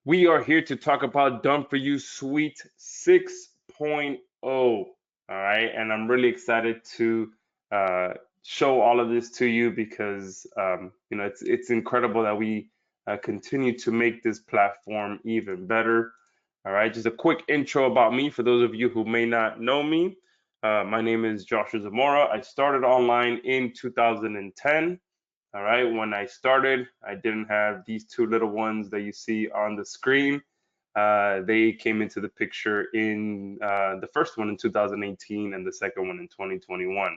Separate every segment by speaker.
Speaker 1: We are here to talk about Done For You Suite 6.0. All right, and I'm really excited to uh, show all of this to you because it's incredible that we continue to make this platform even better. All right, just a quick intro about me for those of you who may not know me. My name is Joshua Zamora. I started online in 2010. All right, when I started, I didn't have these two little ones that you see on the screen. They came into the picture in the first one in 2018 and the second one in 2021.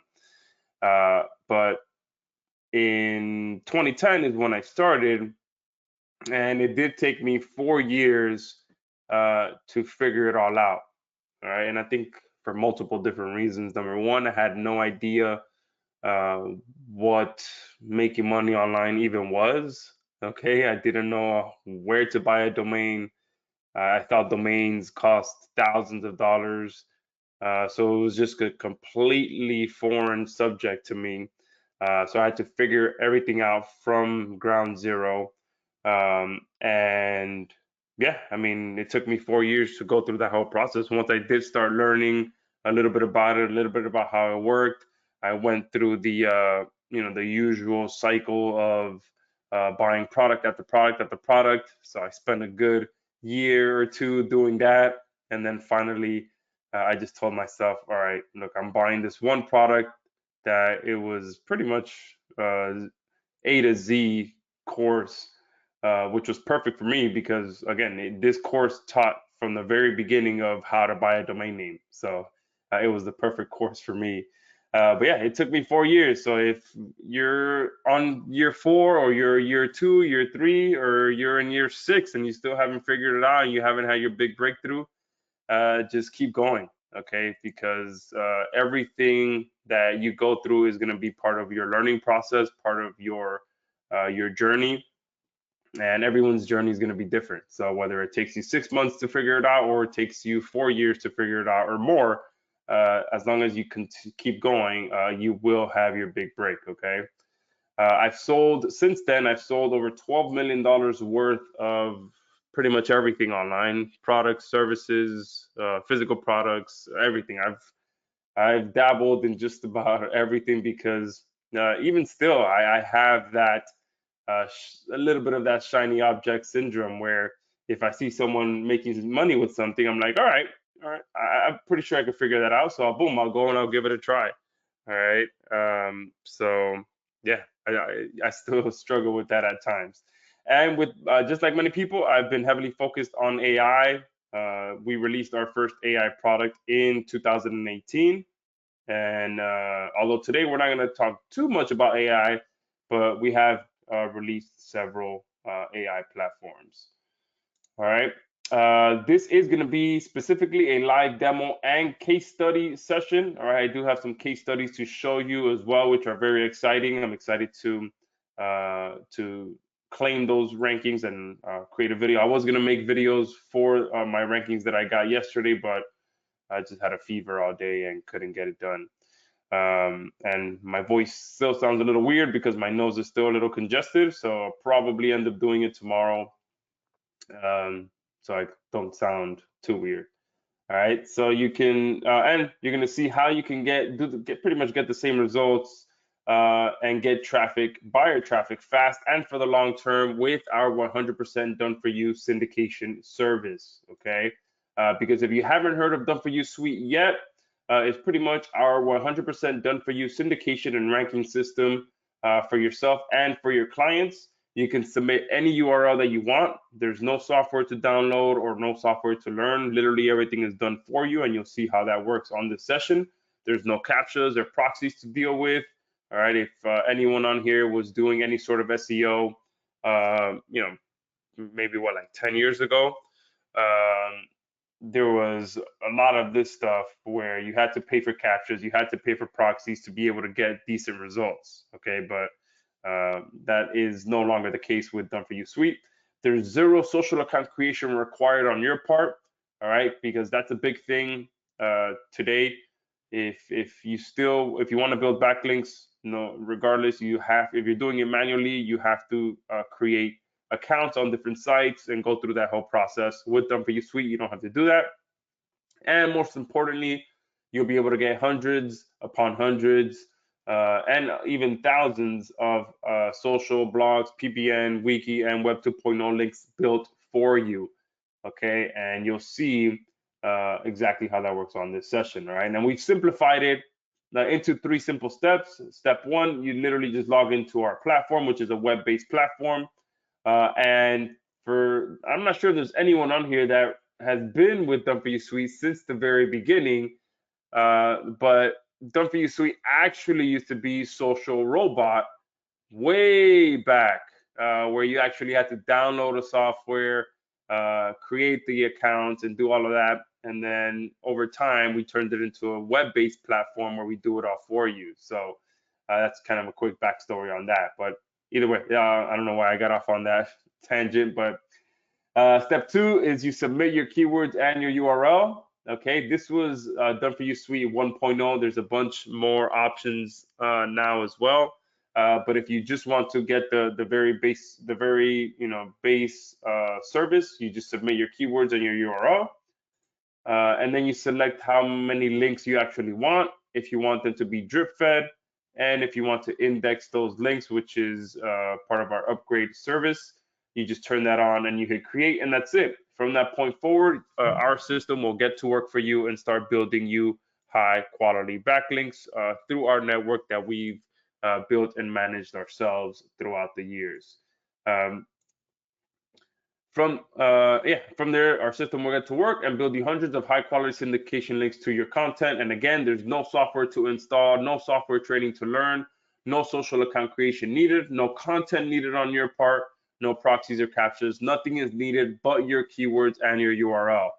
Speaker 1: But in 2010 is when I started, and it did take me 4 years to figure it all out. All right, and I think for multiple different reasons. Number one, I had no idea uh, what making money online even was. Okay, I didn't know where to buy a domain. I thought domains cost thousands of dollars. So it was just a completely foreign subject to me. So I had to figure everything out from ground zero. And yeah, I mean, it took me 4 years to go through that whole process. Once I did start learning a little bit about it, a little bit about how it worked, I went through the usual cycle of buying product after product after product. So I spent a good year or two doing that, and then finally I just told myself, all right, look, I'm buying this one product that it was pretty much A to Z course, which was perfect for me because, again, this course taught from the very beginning of how to buy a domain name. So it was the perfect course for me. But yeah, it took me 4 years. So if you're on year four, or you're year two, year three, or you're in year six and you still haven't figured it out and you haven't had your big breakthrough, just keep going, okay? Because everything that you go through is going to be part of your learning process, part of your journey, and everyone's journey is going to be different. So whether it takes you 6 months to figure it out, or it takes you 4 years to figure it out, or more, as long as you can keep going, you will have your big break, okay? I've sold since then. I've sold over $12 million worth of pretty much everything online: products, services, physical products, everything. I've dabbled in just about everything because even still, I have that a little bit of that shiny object syndrome where if I see someone making money with something, I'm like, all right, I'm pretty sure I can figure that out. So I'll go and I'll give it a try. All right. So yeah, I still struggle with that at times. And with just like many people, I've been heavily focused on AI. We released our first AI product in 2018. And although today we're not going to talk too much about AI, but we have released several AI platforms. All right. This is going to be specifically a live demo and case study session. All right. I do have some case studies to show you as well, which are very exciting. I'm excited to claim those rankings and create a video. I was going to make videos for my rankings that I got yesterday, but I just had a fever all day and couldn't get it done. And my voice still sounds a little weird because my nose is still a little congested. So I'll probably end up doing it tomorrow, so I don't sound too weird. All right, so you can, and you're gonna see how you can get pretty much get the same results and get traffic, buyer traffic, fast and for the long term with our 100% done for you syndication service. Okay, because if you haven't heard of Done for You Suite yet, it's pretty much our 100% done for you syndication and ranking system for yourself and for your clients. You can submit any URL that you want. There's no software to download or no software to learn. Literally everything is done for you, and you'll see how that works on this session. There's no captchas or proxies to deal with. All right, if anyone on here was doing any sort of SEO, maybe like 10 years ago, um, there was a lot of this stuff where you had to pay for captchas, you had to pay for proxies to be able to get decent results. Okay, but that is no longer the case with Done For You Suite. There's zero social account creation required on your part. All right, because that's a big thing today. If you want to build backlinks, regardless, if you're doing it manually, you have to create accounts on different sites and go through that whole process. With Done For You Suite, you don't have to do that. And most importantly, you'll be able to get hundreds upon hundreds and even thousands of social blogs, PBN, Wiki, and Web 2.0 links built for you. Okay, and you'll see exactly how that works on this session. All right, and we've simplified it into 3 simple steps. Step 1, you literally just log into our platform, which is a web-based platform. And I'm not sure there's anyone on here that has been with Done For You Suite since the very beginning, but Done For You Suite actually used to be Social Robot way back, where you actually had to download a software, create the accounts, and do all of that. And then over time, we turned it into a web-based platform where we do it all for you. So that's kind of a quick backstory on that. But either way, I don't know why I got off on that tangent, but step 2 is you submit your keywords and your URL. Okay, this was Done For You Suite 1.0. There's a bunch more options now as well. But if you just want to get the very base service, you just submit your keywords and your URL, and then you select how many links you actually want. If you want them to be drip fed, and if you want to index those links, which is part of our upgrade service, you just turn that on and you hit create, and that's it. From that point forward, our system will get to work for you and start building you high quality backlinks through our network that we've built and managed ourselves throughout the years. From there, our system will get to work and build you hundreds of high quality syndication links to your content. And again, there's no software to install, no software training to learn, no social account creation needed, no content needed on your part, no proxies or captures. Nothing is needed but your keywords and your URL.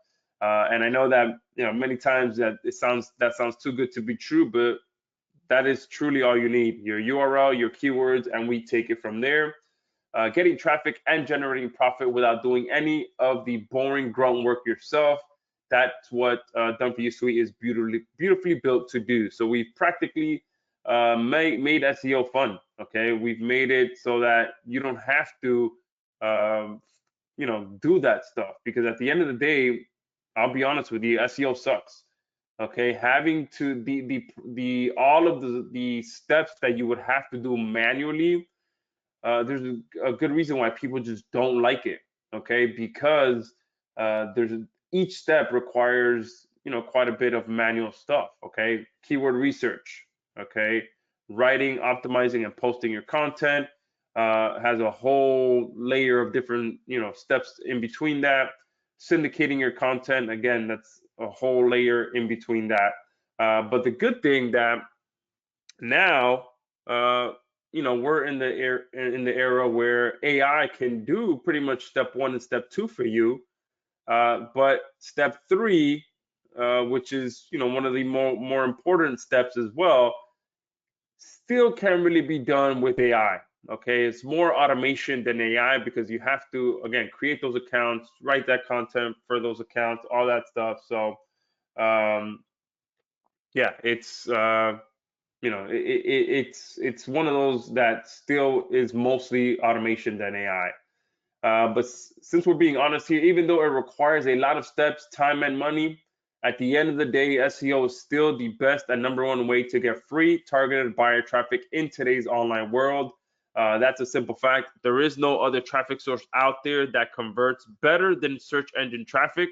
Speaker 1: And I know that many times that sounds too good to be true, but that is truly all you need: your URL, your keywords, and we take it from there. Getting traffic and generating profit without doing any of the boring grunt work yourself. That's what Done For You Suite is beautifully built to do. So we've practically made SEO fun. Okay, we've made it so that you don't have to, do that stuff, because at the end of the day, I'll be honest with you, SEO sucks. Okay, having to all of the steps that you would have to do manually. There's a good reason why people just don't like it. Okay, because each step requires quite a bit of manual stuff. Okay, keyword research. Okay, writing, optimizing, and posting your content has a whole layer of different steps in between that. Syndicating your content, again, that's a whole layer in between that. But the good thing that now we're in the era where AI can do pretty much step 1 and step 2 for you, but step 3, which is one of the more important steps as well, still can't really be done with AI. Okay, it's more automation than AI, because you have to again create those accounts, write that content for those accounts, all that stuff. So it's it's one of those that still is mostly automation than AI. But since we're being honest here, even though it requires a lot of steps, time, and money, at the end of the day, SEO is still the best and #1 way to get free targeted buyer traffic in today's online world. That's a simple fact. There is no other traffic source out there that converts better than search engine traffic.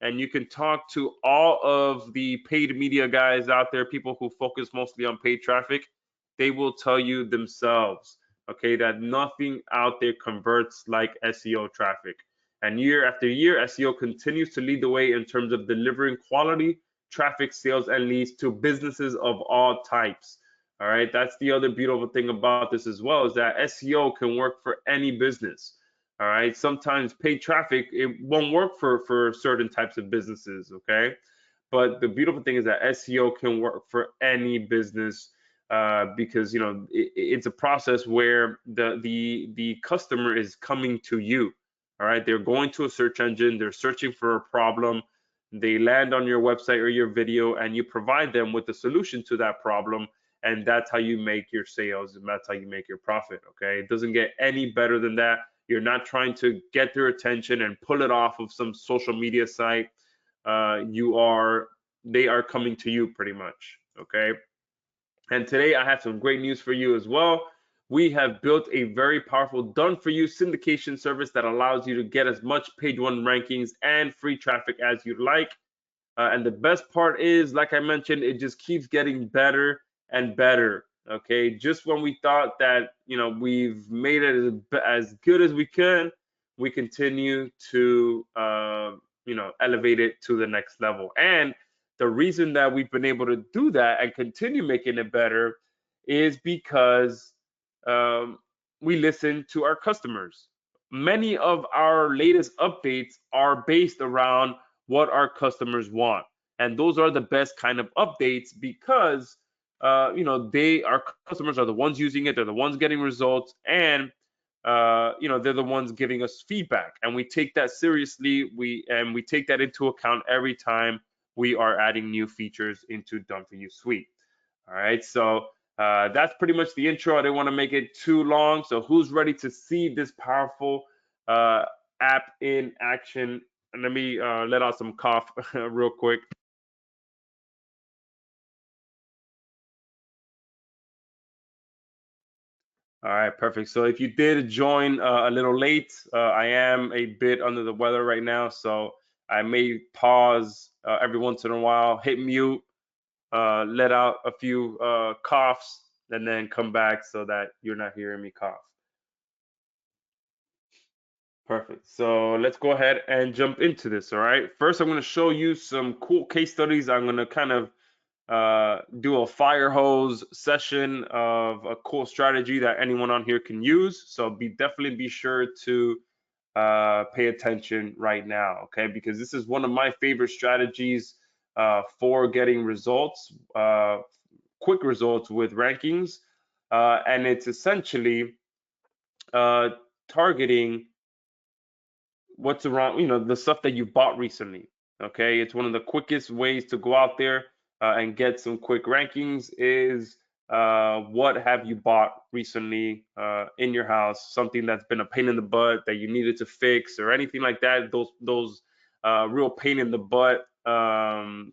Speaker 1: And you can talk to all of the paid media guys out there, people who focus mostly on paid traffic. They will tell you themselves, okay, that nothing out there converts like SEO traffic. And year after year, SEO continues to lead the way in terms of delivering quality traffic, sales, and leads to businesses of all types. All right, that's the other beautiful thing about this as well, is that SEO can work for any business. All right, sometimes paid traffic, it won't work for certain types of businesses. Okay, but the beautiful thing is that SEO can work for any business, because it's a process where the customer is coming to you. All right, they're going to a search engine, they're searching for a problem, they land on your website or your video, and you provide them with the solution to that problem. And that's how you make your sales, and that's how you make your profit. Okay, it doesn't get any better than that. You're not trying to get their attention and pull it off of some social media site. They are coming to you pretty much. Okay. And today I have some great news for you as well. We have built a very powerful done for you syndication service that allows you to get as much page one rankings and free traffic as you'd like. And the best part is, like I mentioned, it just keeps getting better and better. Okay, just when we thought that we've made it as good as we can, we continue to elevate it to the next level. And the reason that we've been able to do that and continue making it better is because we listen to our customers. Many of our latest updates are based around what our customers want, and those are the best kind of updates because our customers are the ones using it, they're the ones getting results, and they're the ones giving us feedback, and we take that seriously. We take that into account every time we are adding new features into Done For You Suite. All right, so that's pretty much the intro. I didn't want to make it too long. So who's ready to see this powerful app in action? And let me let out some cough real quick. All right, perfect. So if you did join a little late, I am a bit under the weather right now, so I may pause every once in a while, hit mute, let out a few coughs, and then come back so that you're not hearing me cough. Perfect. So let's go ahead and jump into this. All right. First, I'm going to show you some cool case studies. I'm going to kind of do a fire hose session of a cool strategy that anyone on here can use. So definitely be sure to pay attention right now, okay? Because this is one of my favorite strategies for getting results, quick results with rankings, and it's essentially targeting what's around, the stuff that you bought recently. Okay, it's one of the quickest ways to go out there and get some quick rankings is what have you bought recently in your house, something that's been a pain in the butt that you needed to fix or anything like that. Those real pain in the butt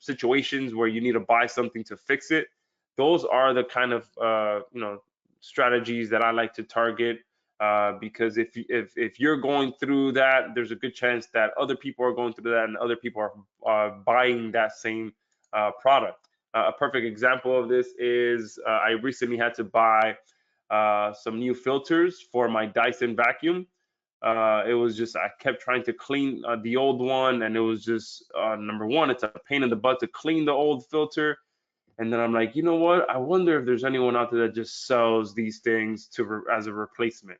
Speaker 1: situations where you need to buy something to fix it. Those are the kind of strategies that I like to target. Because if you're going through that, there's a good chance that other people are going through that, and other people are buying that same product. A perfect example of this is I recently had to buy some new filters for my Dyson vacuum. It was just I kept trying to clean the old one, and it was just number one, it's a pain in the butt to clean the old filter. And then I'm like, you know what? I wonder if there's anyone out there that just sells these things as a replacement.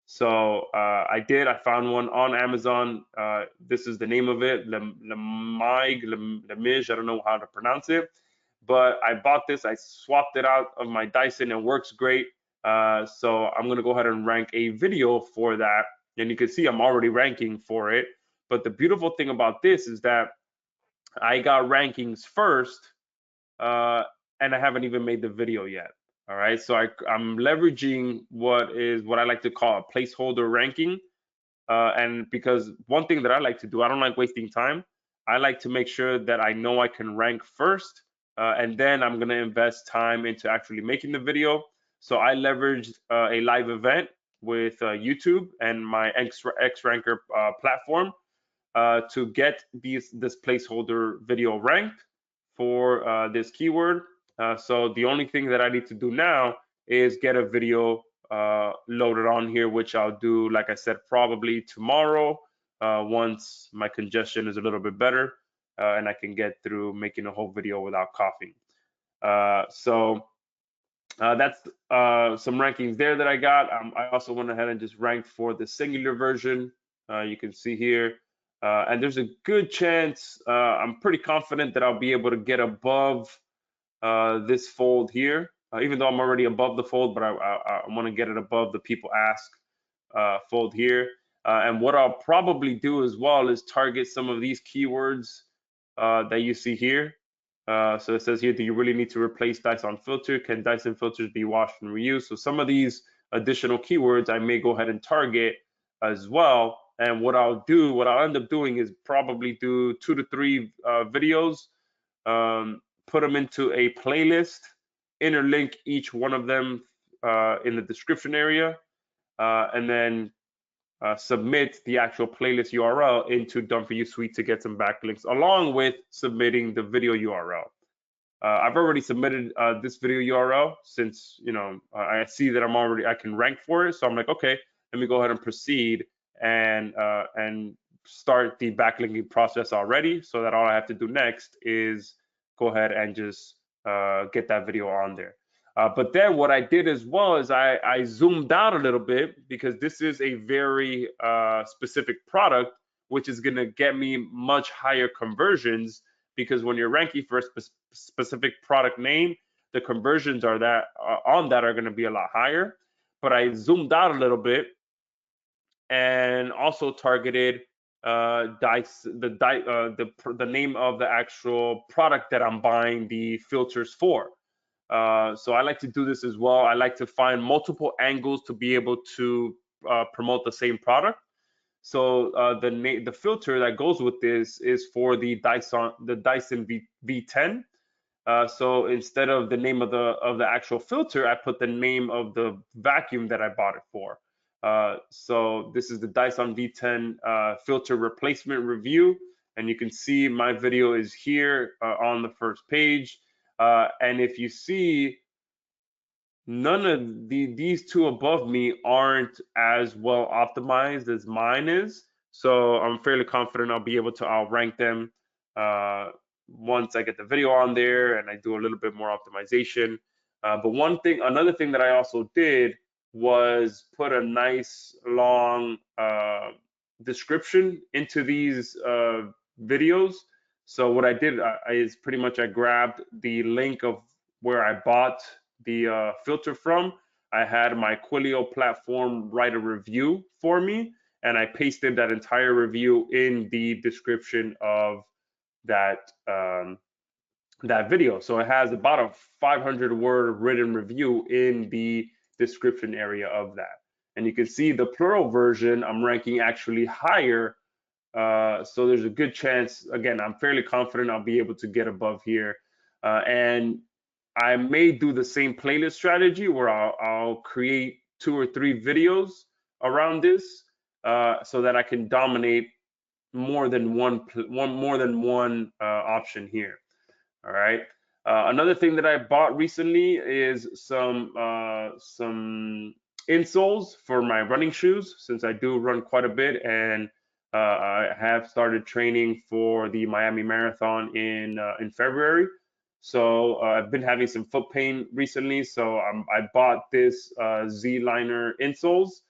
Speaker 1: So I did. I found one on Amazon. This is the name of it, Lemige. I don't know how to pronounce it, but I bought this. I swapped it out of my Dyson. It works great. So I'm gonna go ahead and rank a video for that, and you can see I'm already ranking for it. But the beautiful thing about this is that I got rankings first, and I haven't even made the video yet. All right, so I'm leveraging what I like to call a placeholder ranking. And because one thing that I like to do, I don't like wasting time. I like to make sure that I know I can rank first, and then I'm going to invest time into actually making the video. So I leveraged a live event with YouTube and my X-Ranker platform to get this placeholder video ranked for this keyword. So the only thing that I need to do now is get a video loaded on here, which I'll do, like I said, probably tomorrow once my congestion is a little bit better and I can get through making a whole video without coughing. So that's some rankings there that I got. I also went ahead and just ranked for the singular version. You can see here. And there's a good chance, I'm pretty confident that I'll be able to get above this fold here, even though I'm already above the fold, but I want to get it above the people ask fold here. And what I'll probably do as well is target some of these keywords that you see here. So it says here, do you really need to replace Dyson filter? Can Dyson filters be washed and reused? So some of these additional keywords I may go ahead and target as well. And what I'll end up doing is probably do 2 to 3 videos, put them into a playlist, interlink each one of them in the description area, and then submit the actual playlist URL into DFY Suite to get some backlinks, along with submitting the video URL. I've already submitted this video URL since I see that I can rank for it. So I'm like, okay, let me go ahead and proceed and start the backlinking process already, so that all I have to do next is go ahead and just get that video on there. But then what I did as well is I zoomed out a little bit, because this is a very specific product, which is going to get me much higher conversions, because when you're ranking for a specific product name, the conversions on that are going to be a lot higher. But I zoomed out a little bit and also targeted the name of the actual product that I'm buying the filters for. So I like to do this as well. I like to find multiple angles to be able to promote the same product. So the filter that goes with this is for the Dyson V10. So instead of the name of the actual filter, I put the name of the vacuum that I bought it for. So this is the Dyson V10 filter replacement review, and you can see my video is here on the first page. And if you see, none of these two above me aren't as well optimized as mine is. So I'm fairly confident I'll be able to outrank them once I get the video on there and I do a little bit more optimization. But another thing that I also did was put a nice long description into these videos. So what I did is pretty much I grabbed the link of where I bought the filter from. I had my Quilio platform write a review for me, and I pasted that entire review in the description of that that video. So it has about a 500-word written review in the description area of that. And you can see the plural version, I'm ranking actually higher. So there's a good chance, again, I'm fairly confident I'll be able to get above here. And I may do the same playlist strategy where I'll create 2 or 3 videos around this, so that I can dominate more than one option here. All right. Another thing that I bought recently is some insoles for my running shoes, since I do run quite a bit, and I have started training for the Miami Marathon in February. So I've been having some foot pain recently, so I bought this Z-liner insoles.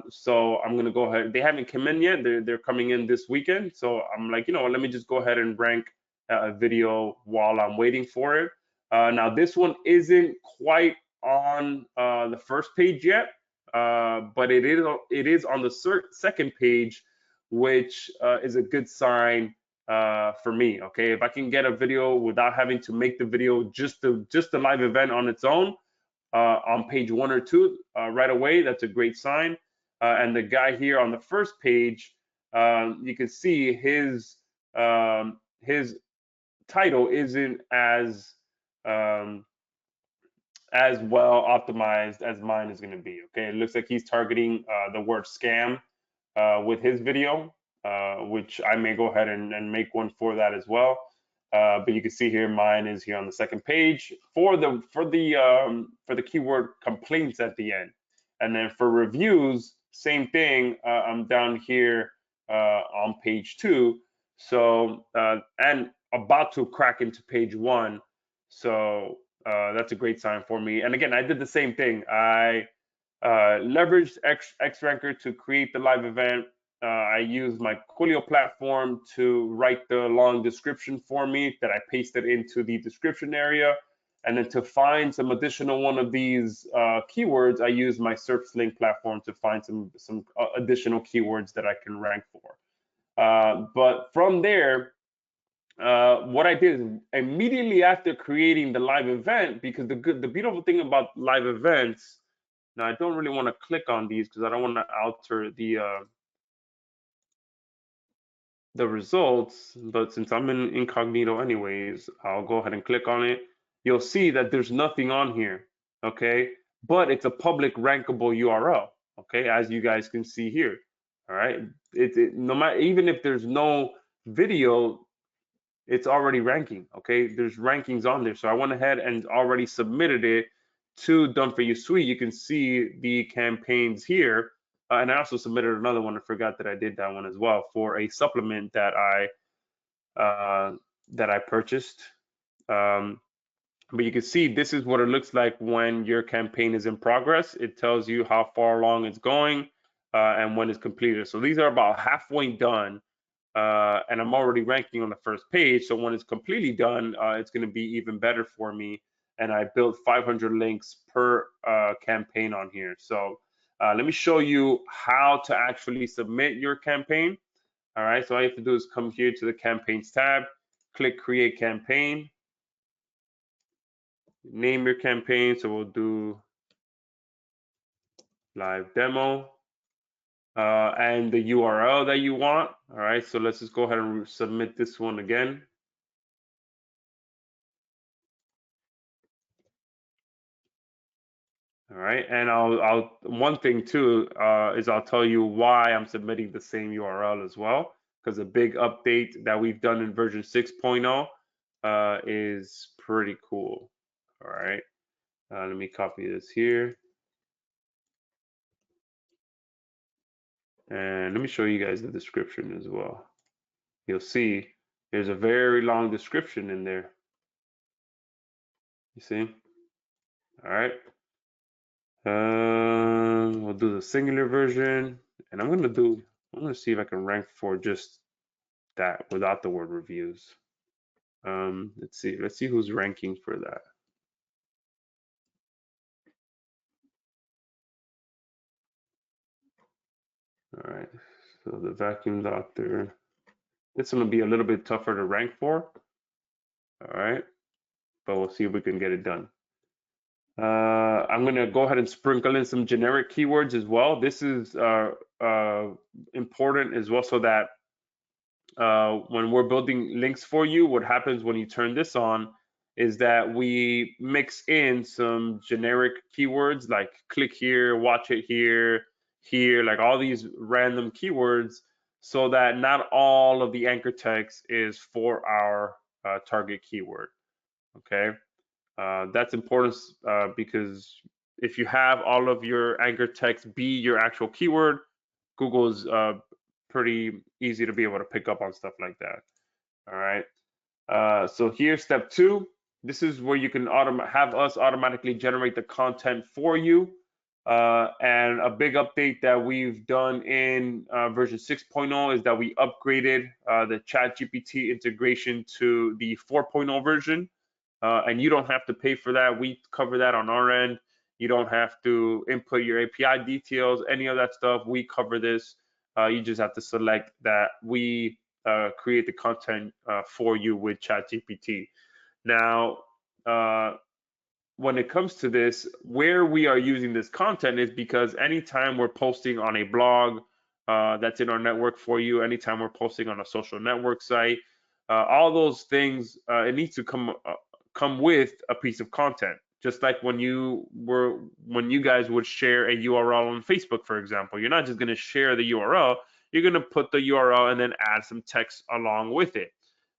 Speaker 1: So I'm gonna go ahead. They haven't come in yet. They're coming in this weekend. So I'm like, let me just go ahead and rank a video while I'm waiting for it. Now this one isn't quite on the first page yet, but it is on the second page, which is a good sign for me. Okay, if I can get a video without having to make the video, just the live event on its own on page 1 or 2 right away, that's a great sign. And the guy here on the first page, you can see his title isn't as well optimized as mine is going to be. Okay, it looks like he's targeting the word scam with his video, which I may go ahead and make one for that as well. But you can see here, mine is here on the second page for the keyword complaints at the end. And then for reviews, same thing. I'm down here on page 2. So and about to crack into page 1. So that's a great sign for me. And again, I did the same thing. I leveraged XRanker to create the live event. I used my Quilio platform to write the long description for me that I pasted into the description area. And then to find some additional one of these keywords, I used my SerpSling platform to find some additional keywords that I can rank for. But from there, what I did is immediately after creating the live event, because the beautiful thing about live events, Now I don't really want to click on these because I don't want to alter the results, but since I'm in incognito anyways, I'll go ahead and click on it. You'll see that there's nothing on here, okay? But it's a public rankable URL, okay? As you guys can see here, all right? No matter, even if there's no video, it's already ranking, okay? There's rankings on there. So I went ahead and already submitted it to Done For You Suite. You can see the campaigns here. And I also submitted another one. I forgot that I did that one as well for a supplement that I purchased. But you can see this is what it looks like when your campaign is in progress. It tells you how far along it's going and when it's completed. So these are about halfway done. And I'm already ranking on the first page. So when it's completely done, it's going to be even better for me. And I built 500 links per campaign on here. So let me show you how to actually submit your campaign. All right, so all you have to do is come here to the campaigns tab, click create campaign, name your campaign. So we'll do live demo and the URL that you want. All right, so let's just go ahead and submit this one again. All right, and I'll one thing too is I'll tell you why I'm submitting the same URL as well, because a big update that we've done in version 6.0 is pretty cool. All right, let me copy this here, and let me show you guys the description as well. You'll see there's a very long description in there. You see? All right. We'll do the singular version, and I'm gonna see if I can rank for just that without the word reviews. Let's see who's ranking for that. All right, so the vacuum doctor, this one will be a little bit tougher to rank for. All right, but we'll see if we can get it done. I'm gonna go ahead and sprinkle in some generic keywords as well. This is important as well, so that when we're building links for you, what happens when you turn this on is that we mix in some generic keywords like click here, watch it here, here, like all these random keywords, so that not all of the anchor text is for our target keyword. Okay, that's important because if you have all of your anchor text be your actual keyword, Google's pretty easy to be able to pick up on stuff like that. All right. So here's step 2. This is where you can have us automatically generate the content for you. And a big update that we've done in version 6.0 is that we upgraded the ChatGPT integration to the 4.0 version. And you don't have to pay for that. We cover that on our end. You don't have to input your API details, any of that stuff. We cover this. You just have to select that we create the content for you with ChatGPT. Now, when it comes to this, where we are using this content is because anytime we're posting on a blog that's in our network for you, anytime we're posting on a social network site, all those things, it needs to come with a piece of content. Just like when you guys would share a URL on Facebook, for example, you're not just going to share the URL, you're going to put the URL and then add some text along with it.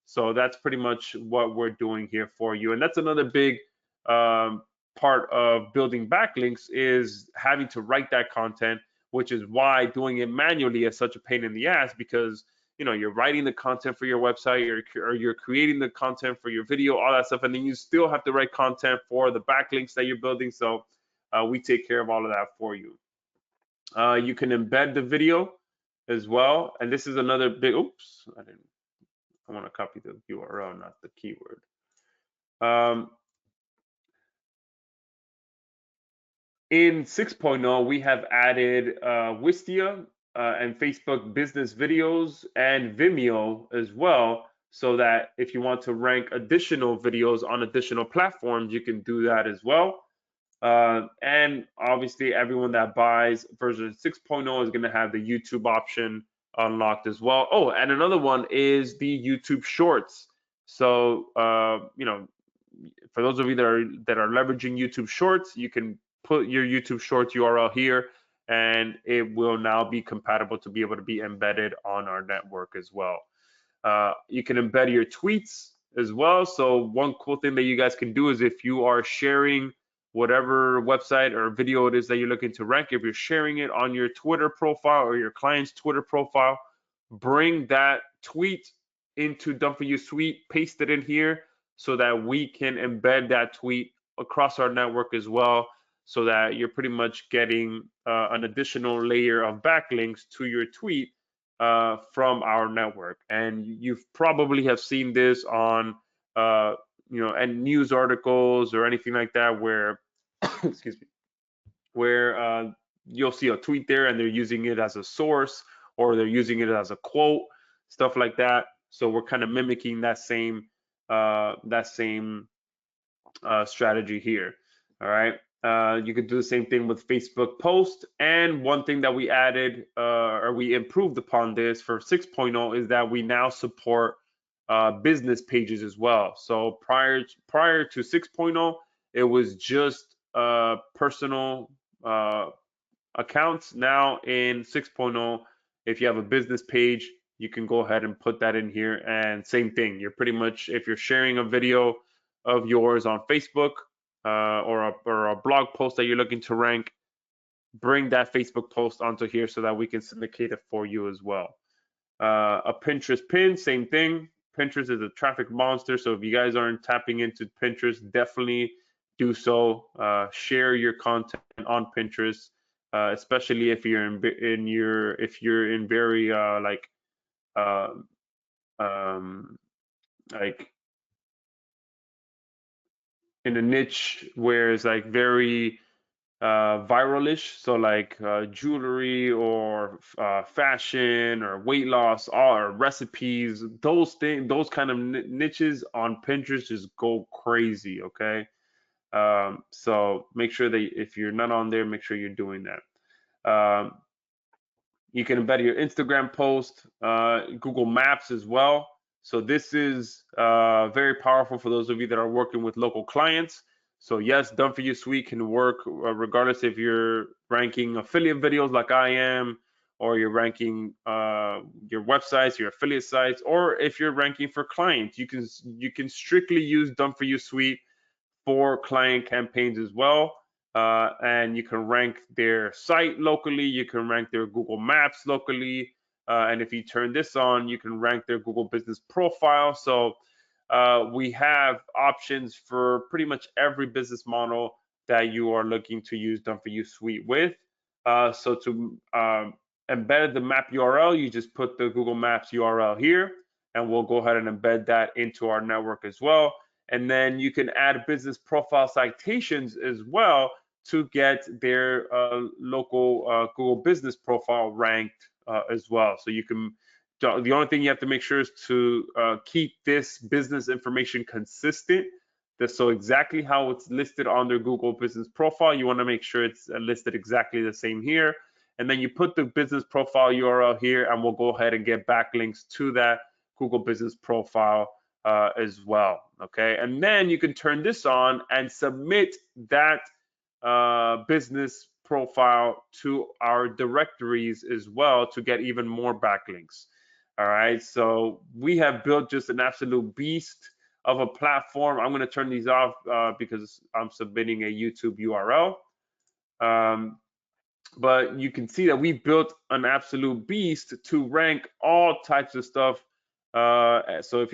Speaker 1: So that's pretty much what we're doing here for you. And that's another big part of building backlinks is having to write that content, which is why doing it manually is such a pain in the ass, because you're writing the content for your website, or you're creating the content for your video, all that stuff, and then you still have to write content for the backlinks that you're building. So we take care of all of that for you. You can embed the video as well, and this is another big. Oops, I want to copy the URL, not the keyword. In 6.0, we have added Wistia and Facebook business videos and Vimeo as well, so that if you want to rank additional videos on additional platforms, you can do that as well. And obviously, everyone that buys version 6.0 is going to have the YouTube option unlocked as well. Oh, and another one is the YouTube Shorts. So, for those of you that are leveraging YouTube Shorts, you can put your YouTube Shorts URL here, and it will now be compatible to be able to be embedded on our network as well. You can embed your tweets as well. So one cool thing that you guys can do is if you are sharing whatever website or video it is that you're looking to rank, if you're sharing it on your Twitter profile or your client's Twitter profile, bring that tweet into DFY Suite, paste it in here so that we can embed that tweet across our network as well, so that you're pretty much getting an additional layer of backlinks to your tweet from our network. And you've probably have seen this on and news articles or anything like that where excuse me, where you'll see a tweet there and they're using it as a source or they're using it as a quote, stuff like that. So we're kind of mimicking that same strategy here. All right. You could do the same thing with Facebook post. And one thing that we added or we improved upon this for 6.0 is that we now support business pages as well. So prior to 6.0, it was just personal accounts. Now in 6.0, if you have a business page, you can go ahead and put that in here. And same thing, you're pretty much, if you're sharing a video of yours on Facebook or a blog post that you're looking to rank, bring that Facebook post onto here so that we can syndicate it for you as well. A Pinterest pin, same thing. Pinterest is a traffic monster, so if you guys aren't tapping into Pinterest, definitely do so. Share your content on Pinterest, especially if you're in very uh, like in a niche where it's like very viralish, so like jewelry or fashion or weight loss or recipes, those kind of niches on Pinterest just go crazy. Okay, so make sure that if you're not on there, make sure you're doing that. You can embed your Instagram post, Google Maps as well. So this is very powerful for those of you that are working with local clients. So yes, DFY Suite can work regardless if you're ranking affiliate videos like I am, or you're ranking your websites, your affiliate sites, or if you're ranking for clients, you can strictly use DFY Suite for client campaigns as well. And you can rank their site locally, you can rank their Google Maps locally, and if you turn this on, you can rank their Google Business Profile. So we have options for pretty much every business model that you are looking to use DFY Suite with. So to embed the map URL, you just put the Google Maps URL here, and we'll go ahead and embed that into our network as well. And then you can add business profile citations as well to get their local Google Business Profile ranked as well. So you can, the only thing you have to make sure is to keep this business information consistent. So exactly how it's listed on their Google Business Profile, you want to make sure it's listed exactly the same here. And then you put the business profile URL here, and we'll go ahead and get backlinks to that Google Business Profile as well. Okay, and then you can turn this on and submit that business profile to our directories as well to get even more backlinks. All right, so we have built just an absolute beast of a platform. I'm going to turn these off because I'm submitting a YouTube URL. But you can see that we built an absolute beast to rank all types of stuff. So if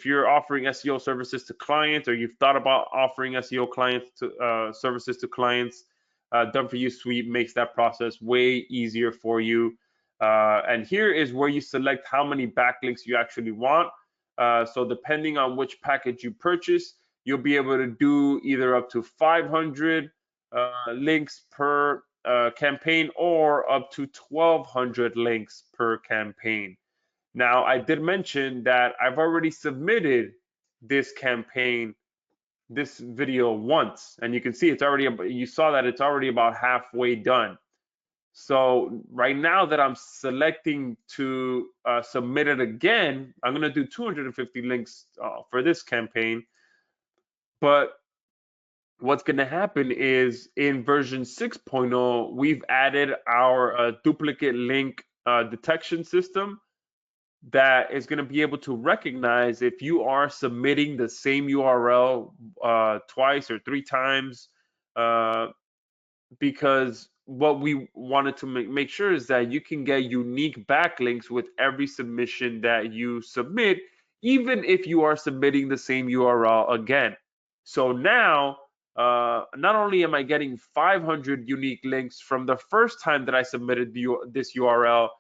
Speaker 1: you're offering SEO services to clients, or you've thought about offering SEO services to clients, DFY Suite makes that process way easier for you. And here is where you select how many backlinks you actually want. So depending on which package you purchase, you'll be able to do either up to 500 links per campaign or up to 1,200 links per campaign. Now, I did mention that I've already submitted this campaign this video once, and you can see it's already, you saw that it's already about halfway done. So right now that I'm selecting to submit it again, I'm going to do 250 links for this campaign. But what's going to happen is in version 6.0, we've added our duplicate link detection system that is going to be able to recognize if you are submitting the same URL twice or three times, because what we wanted to make sure is that you can get unique backlinks with every submission that you submit, even if you are submitting the same URL again. So now, not only am I getting 500 unique links from the first time that I submitted this URL,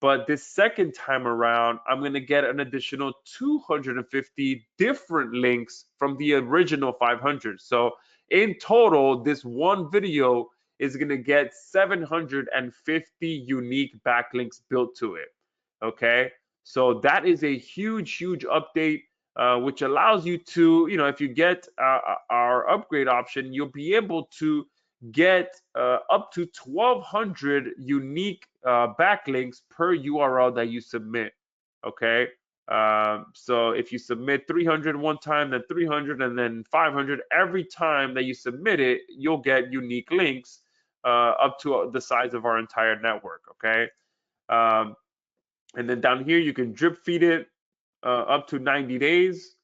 Speaker 1: but this second time around, I'm going to get an additional 250 different links from the original 500. So in total, this one video is going to get 750 unique backlinks built to it. Okay, so that is a huge update, which allows you to, if you get our upgrade option, you'll be able to get up to 1,200 unique backlinks per URL that you submit. Okay, so if you submit 300 one time, then 300, and then 500 every time that you submit it, you'll get unique links up to the size of our entire network. Okay, and then down here you can drip feed it up to 90 days.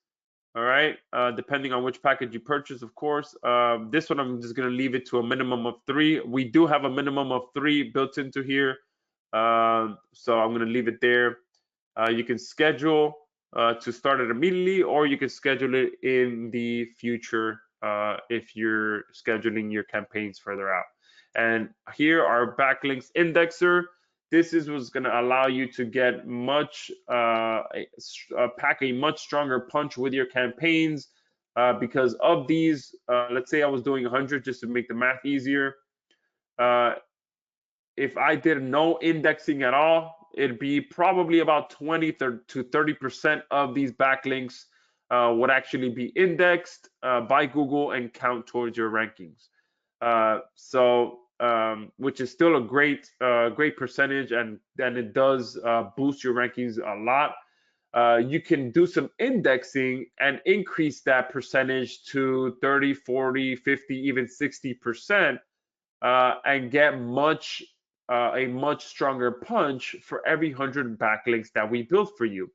Speaker 1: All right, depending on which package you purchase, of course. This one, I'm just going to leave it to a minimum of 3. We do have a minimum of 3 built into here, so I'm going to leave it there. You can schedule to start it immediately, or you can schedule it in the future if you're scheduling your campaigns further out. And here, our backlinks indexer. This is what's going to allow you to get pack a much stronger punch with your campaigns because of these. Let's say I was doing 100 just to make the math easier. If I did no indexing at all, it'd be probably about 20 to 30% of these backlinks would actually be indexed by Google and count towards your rankings. Which is still a great percentage, and it does boost your rankings a lot. You can do some indexing and increase that percentage to 30, 40, 50, even 60%, and get a much stronger punch for every 100 backlinks that we build for you.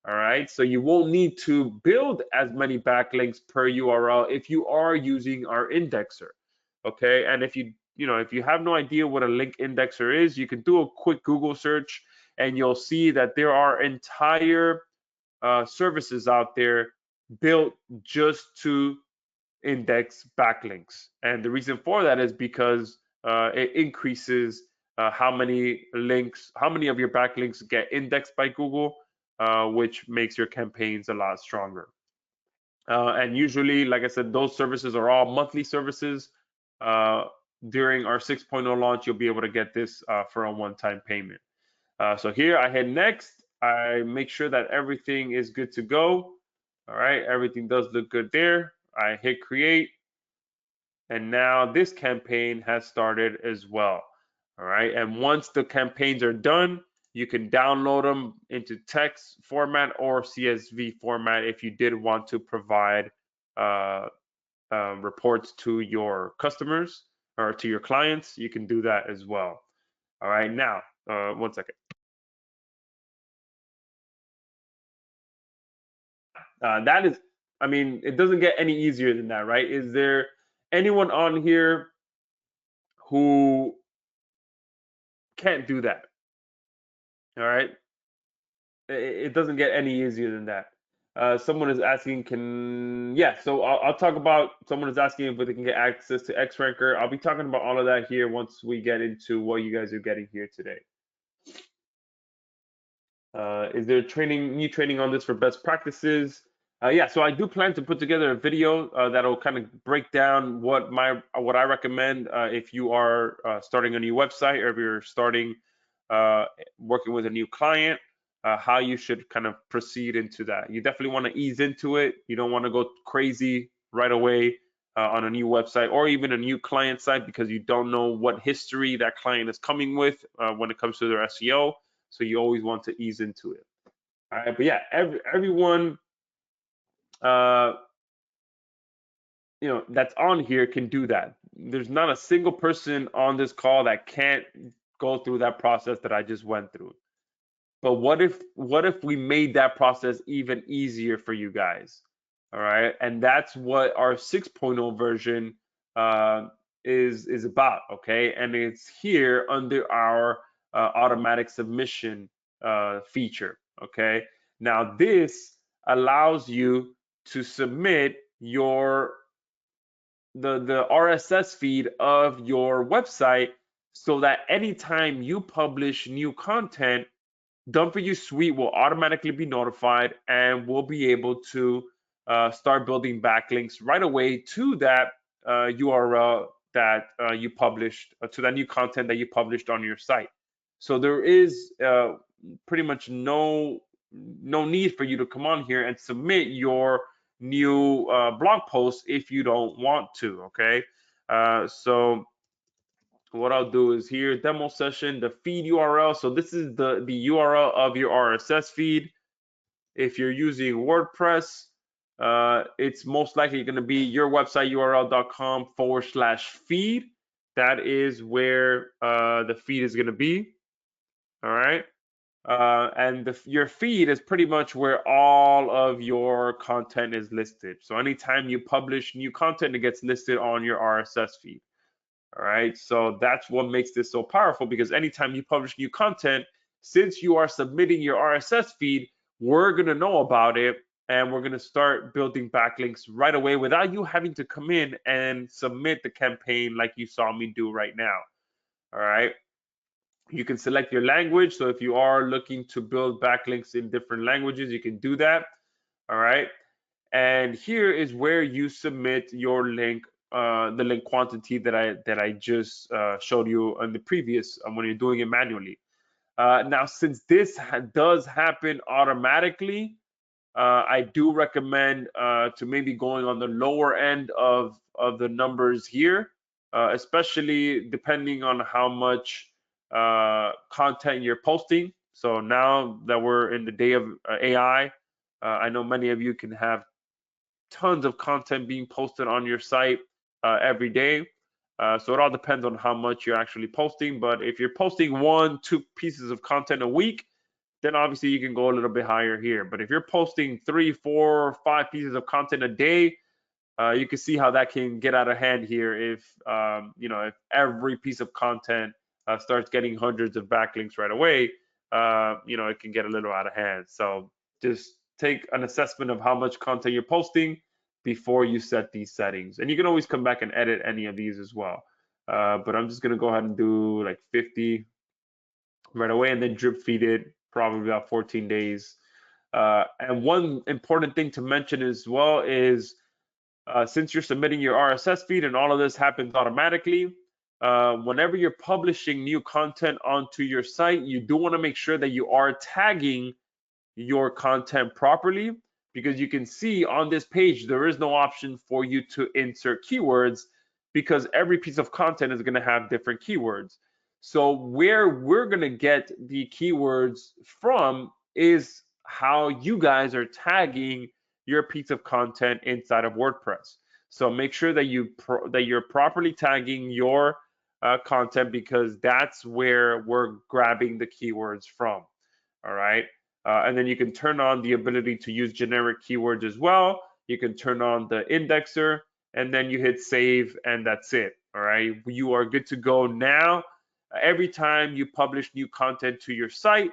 Speaker 1: All right, so you won't need to build as many backlinks per URL if you are using our indexer. Okay, and if you have no idea what a link indexer is, you can do a quick Google search and you'll see that there are entire services out there built just to index backlinks. And the reason for that is because it increases how many of your backlinks get indexed by Google, which makes your campaigns a lot stronger. And usually, like I said, those services are all monthly services. During our 6.0 launch, you'll be able to get this for a one-time payment. So here I hit next. I make sure that everything is good to go. All right, everything does look good there. I hit create. And now this campaign has started as well. All right, and once the campaigns are done, you can download them into text format or CSV format if you did want to provide reports to your customers or to your clients. You can do that as well. All right, now, one second. That is, I mean, it doesn't get any easier than that, right? Is there anyone on here who can't do that? All right, it doesn't get any easier than that. Someone is asking, so I'll talk about, someone is asking if they can get access to XRanker. I'll be talking about all of that here once we get into what you guys are getting here today. Is there new training on this for best practices? Yeah, so I do plan to put together a video that'll kind of break down what I recommend if you are starting a new website, or if you're starting working with a new client, how you should kind of proceed into that. You definitely want to ease into it. You don't want to go crazy right away on a new website or even a new client site, because you don't know what history that client is coming with when it comes to their SEO. So you always want to ease into it. All right, but yeah, everyone that's on here can do that. There's not a single person on this call that can't go through that process that I just went through. But what if we made that process even easier for you guys? All right, and that's what our 6.0 version uh, is about. Okay, and it's here under our automatic submission feature. Okay, now this allows you to submit the RSS feed of your website, so that anytime you publish new content, DFY Suite will automatically be notified and we'll be able to start building backlinks right away to that URL that you published, to that new content that you published on your site. So there is pretty much no need for you to come on here and submit your new blog post if you don't want to. Okay, so what I'll do is here, demo session, the feed URL. So this is the URL of your RSS feed. If you're using WordPress, it's most likely going to be your website url.com/feed. That is where the feed is going to be. All right. And your feed is pretty much where all of your content is listed. So anytime you publish new content, it gets listed on your RSS feed. All right, so that's what makes this so powerful, because anytime you publish new content, since you are submitting your RSS feed, we're going to know about it and we're going to start building backlinks right away without you having to come in and submit the campaign like you saw me do right now. All right, you can select your language. So if you are looking to build backlinks in different languages, you can do that. All right, and here is where you submit your link, the link quantity that I just showed you on the previous when you're doing it manually. Now, since this does happen automatically, I do recommend to maybe going on the lower end of the numbers here, especially depending on how much content you're posting. So now that we're in the day of AI, I know many of you can have tons of content being posted on your site every day. So it all depends on how much you're actually posting. But if you're posting 1-2 pieces of content a week, then obviously you can go a little bit higher here. But if you're posting 3, 4, 5 pieces of content a day, you can see how that can get out of hand here if if every piece of content starts getting hundreds of backlinks right away. It can get a little out of hand. So just take an assessment of how much content you're posting before you set these settings, and you can always come back and edit any of these as well. But I'm just gonna go ahead and do like 50 right away, and then drip feed it probably about 14 days. And one important thing to mention as well is since you're submitting your RSS feed and all of this happens automatically, whenever you're publishing new content onto your site, you do want to make sure that you are tagging your content properly, because you can see on this page there is no option for you to insert keywords, because every piece of content is going to have different keywords. So where we're going to get the keywords from is how you guys are tagging your piece of content inside of WordPress. So make sure that you're properly tagging your content, because that's where we're grabbing the keywords from. All right. And then you can turn on the ability to use generic keywords as well. You can turn on the indexer, and then you hit save, and that's it. All right. You are good to go now. Every time you publish new content to your site,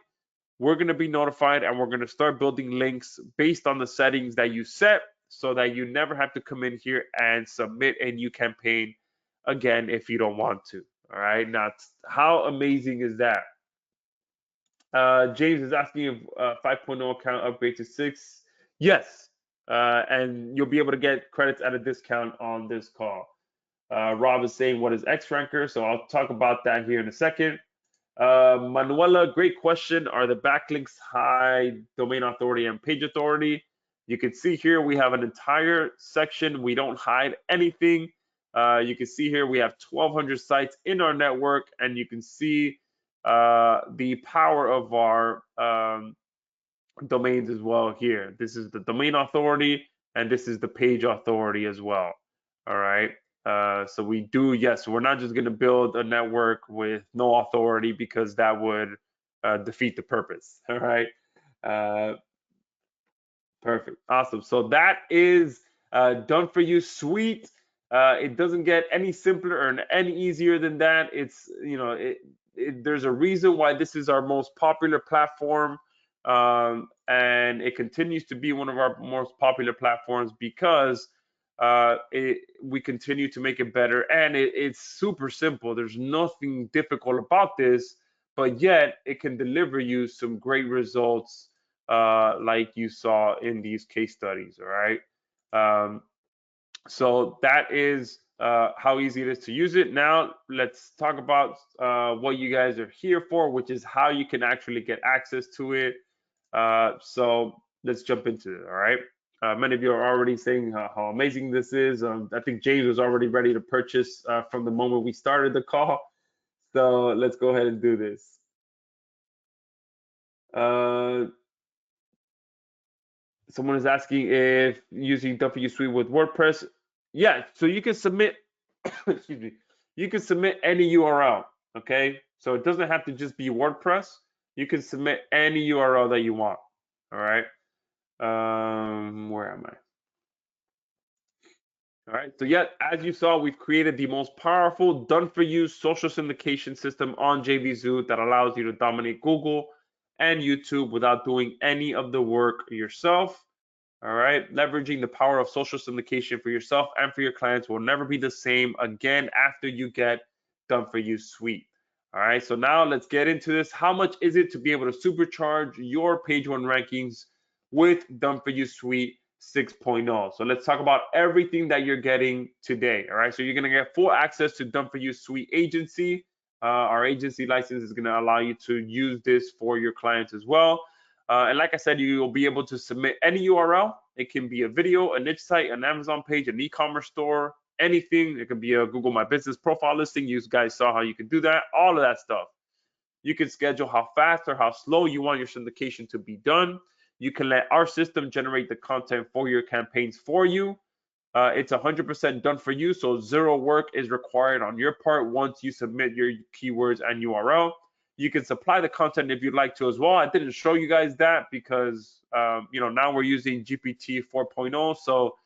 Speaker 1: we're going to be notified, and we're going to start building links based on the settings that you set, so that you never have to come in here and submit a new campaign again if you don't want to. All right. Now, how amazing is that? James is asking if 5.0 account upgrade to 6. Yes, and you'll be able to get credits at a discount on this call. Rob is saying, what is X ranker? So I'll talk about that here in a second. Manuela, great question. Are the backlinks high domain authority and page authority? You can see here we have an entire section. We don't hide anything. You can see here we have 1,200 sites in our network, and you can see the power of our domains as well here. This is the domain authority, and this is the page authority as well. All right. So we do, yes, we're not just going to build a network with no authority because that would defeat the purpose. All right. Uh, Perfect. Awesome. So that is done for you suite. It doesn't get any simpler or any easier than that. It's, there's a reason why this is our most popular platform. And it continues to be one of our most popular platforms because we continue to make it better. And it's super simple. There's nothing difficult about this, but yet it can deliver you some great results like you saw in these case studies. All right. Um, so that is how easy it is to use it. Now let's talk about what you guys are here for, which is how you can actually get access to it. So let's jump into it. All right. Many of you are already saying how amazing this is. I think James was already ready to purchase from the moment we started the call. So let's go ahead and do this. Someone is asking if using DFY Suite with WordPress. Yeah, so you can submit, excuse me, you can submit any URL, okay? So it doesn't have to just be WordPress. You can submit any URL that you want, all right? Where am I? All right, so yeah, as you saw, we've created the most powerful done-for-you social syndication system on JVZoo that allows you to dominate Google and YouTube without doing any of the work yourself. All right, leveraging the power of social syndication for yourself and for your clients will never be the same again after you get Done For You Suite. All right, so now let's get into this. How much is it to be able to supercharge your page one rankings with Done For You Suite 6.0? So let's talk about everything that you're getting today. All right, so you're gonna get full access to Done For You Suite Agency. Our agency license is gonna allow you to use this for your clients as well. And like I said, you will be able to submit any URL. It can be a video, a niche site, an Amazon page, an e-commerce store, anything. It could be a Google My Business profile listing. You guys saw how you can do that, all of that stuff. You can schedule how fast or how slow you want your syndication to be done. You can let our system generate the content for your campaigns for you. It's 100% done for you, so zero work is required on your part once you submit your keywords and URL. You can supply the content if you'd like to as well. I didn't show you guys that because now we're using GPT 4.0. So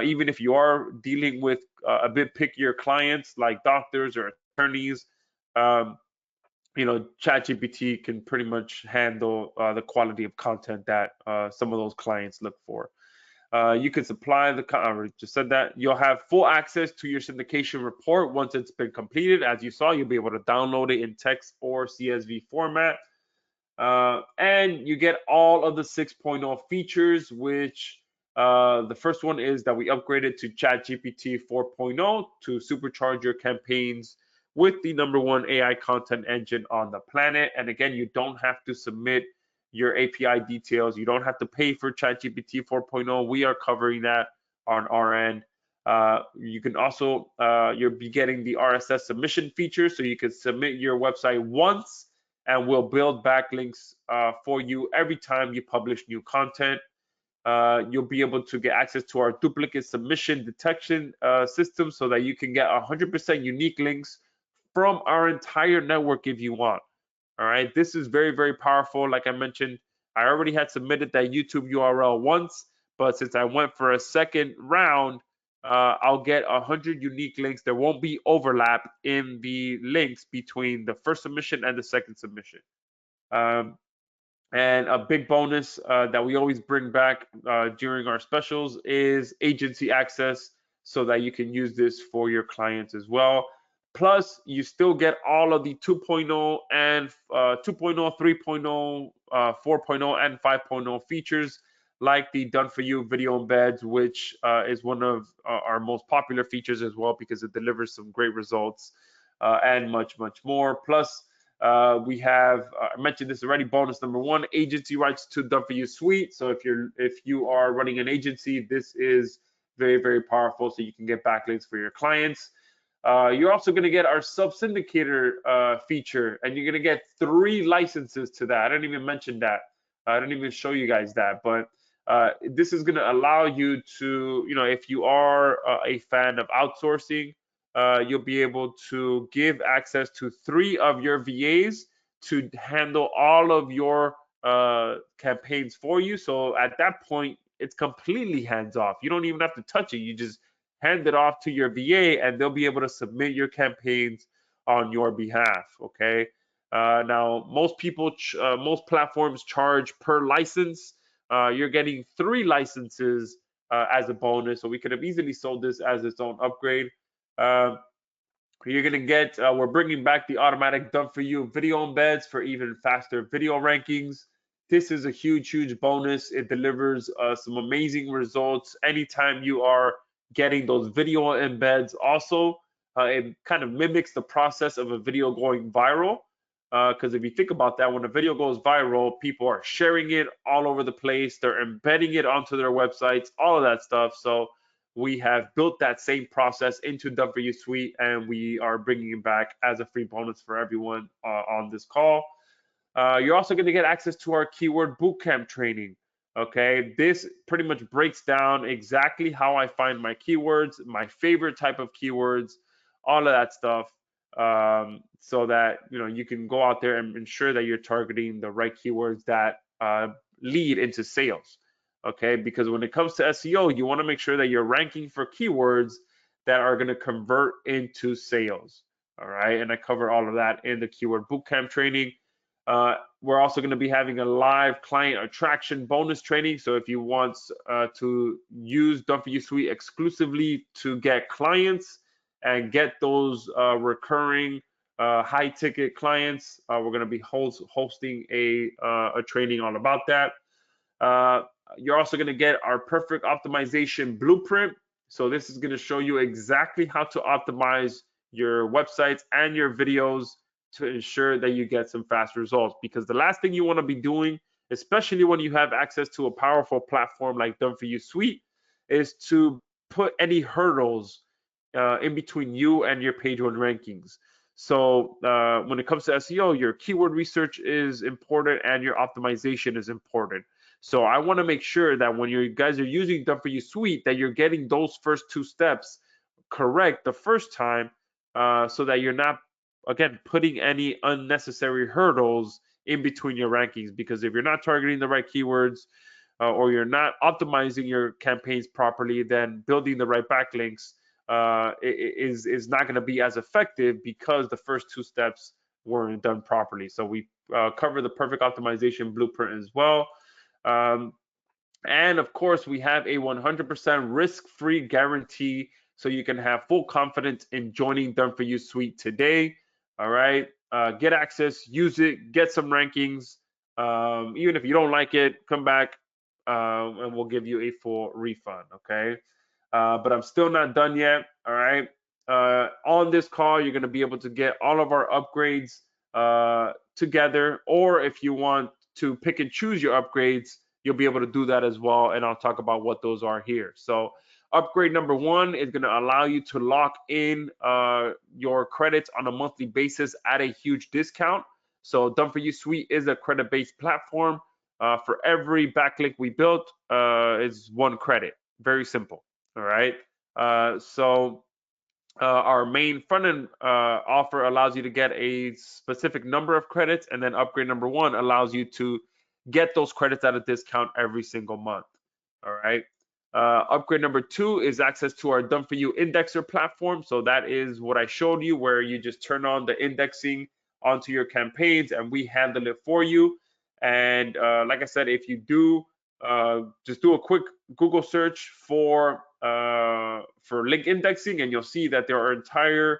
Speaker 1: even if you are dealing with a bit pickier clients like doctors or attorneys, ChatGPT can pretty much handle the quality of content that some of those clients look for. You can supply the, I already just said that. You'll have full access to your syndication report once it's been completed. As you saw, you'll be able to download it in text or CSV format. And you get all of the 6.0 features, which the first one is that we upgraded to ChatGPT 4.0 to supercharge your campaigns with the #1 AI content engine on the planet. And again, you don't have to submit your API details. You don't have to pay for ChatGPT 4.0. We are covering that on our end. You can also, you'll be getting the RSS submission feature, so you can submit your website once and we'll build backlinks for you every time you publish new content. You'll be able to get access to our duplicate submission detection system so that you can get 100% unique links from our entire network if you want. All right, this is very, very powerful. Like I mentioned, I already had submitted that YouTube URL once, but since I went for a second round, I'll get 100 unique links. There won't be overlap in the links between the first submission and the second submission. And a big bonus that we always bring back during our specials is agency access so that you can use this for your clients as well. Plus, you still get all of the 2.0 and 2.0, 3.0, 4.0, and 5.0 features like the Done For You video embeds, which is one of our most popular features as well because it delivers some great results and much, much more. Plus, We have I mentioned this already. Bonus number one: agency rights to DFY Suite. So if you are running an agency, this is very, very powerful. So you can get backlinks for your clients. You're also going to get our sub syndicator feature, and you're going to get 3 licenses to that. I didn't even mention that. I didn't even show you guys that, but this is going to allow you to, if you are a fan of outsourcing, you'll be able to give access to 3 of your VAs to handle all of your campaigns for you. So at that point, it's completely hands off. You don't even have to touch it. You just hand it off to your VA, and they'll be able to submit your campaigns on your behalf. Okay. Now, most platforms charge per license. You're getting 3 licenses as a bonus, so we could have easily sold this as its own upgrade. Uh, you're gonna get. We're bringing back the automatic done for you video embeds for even faster video rankings. This is a huge, huge bonus. It delivers some amazing results anytime you are getting those video embeds. Also, it kind of mimics the process of a video going viral. Because if you think about that, when a video goes viral, people are sharing it all over the place. They're embedding it onto their websites, all of that stuff. So we have built that same process into DFY Suite, and we are bringing it back as a free bonus for everyone on this call. You're also going to get access to our keyword bootcamp training. Okay, this pretty much breaks down exactly how I find my keywords, my favorite type of keywords, all of that stuff, so that you can go out there and ensure that you're targeting the right keywords that lead into sales. Okay, because when it comes to SEO, you want to make sure that you're ranking for keywords that are going to convert into sales. All right, and I cover all of that in the keyword bootcamp training. We're also going to be having a live client attraction bonus training. So if you want to use DFY Suite exclusively to get clients and get those recurring high ticket clients, we're going to be hosting a training all about that. You're also going to get our perfect optimization blueprint. So this is going to show you exactly how to optimize your websites and your videos to ensure that you get some fast results. Because the last thing you want to be doing, especially when you have access to a powerful platform like DFY Suite, is to put any hurdles in between you and your page one rankings. So when it comes to SEO, your keyword research is important and your optimization is important. So I want to make sure that when you guys are using DFY Suite, that you're getting those first 2 steps correct the first time, so that you're not, again, putting any unnecessary hurdles in between your rankings. Because if you're not targeting the right keywords, or you're not optimizing your campaigns properly, then building the right backlinks is not going to be as effective, because the first 2 steps weren't done properly. So we cover the perfect optimization blueprint as well. And of course, we have a 100% risk-free guarantee, so you can have full confidence in joining DFY Suite today. All right, get access, use it, get some rankings. Even if you don't like it, come back, and we'll give you a full refund. Okay, but I'm still not done yet. All right, on this call, you're going to be able to get all of our upgrades together, or if you want to pick and choose your upgrades, you'll be able to do that as well, and I'll talk about what those are here. So upgrade number 1 is going to allow you to lock in your credits on a monthly basis at a huge discount. So DFY Suite is a credit-based platform. For every backlink we built, is 1 credit. Very simple. All right. Our main front-end offer allows you to get a specific number of credits, and then upgrade number 1 allows you to get those credits at a discount every single month. All right. Upgrade number 2 is access to our DFY indexer platform. So that is what I showed you, where you just turn on the indexing onto your campaigns and we handle it for you. And like I said, if you do just do a quick Google search for link indexing, and you'll see that there are entire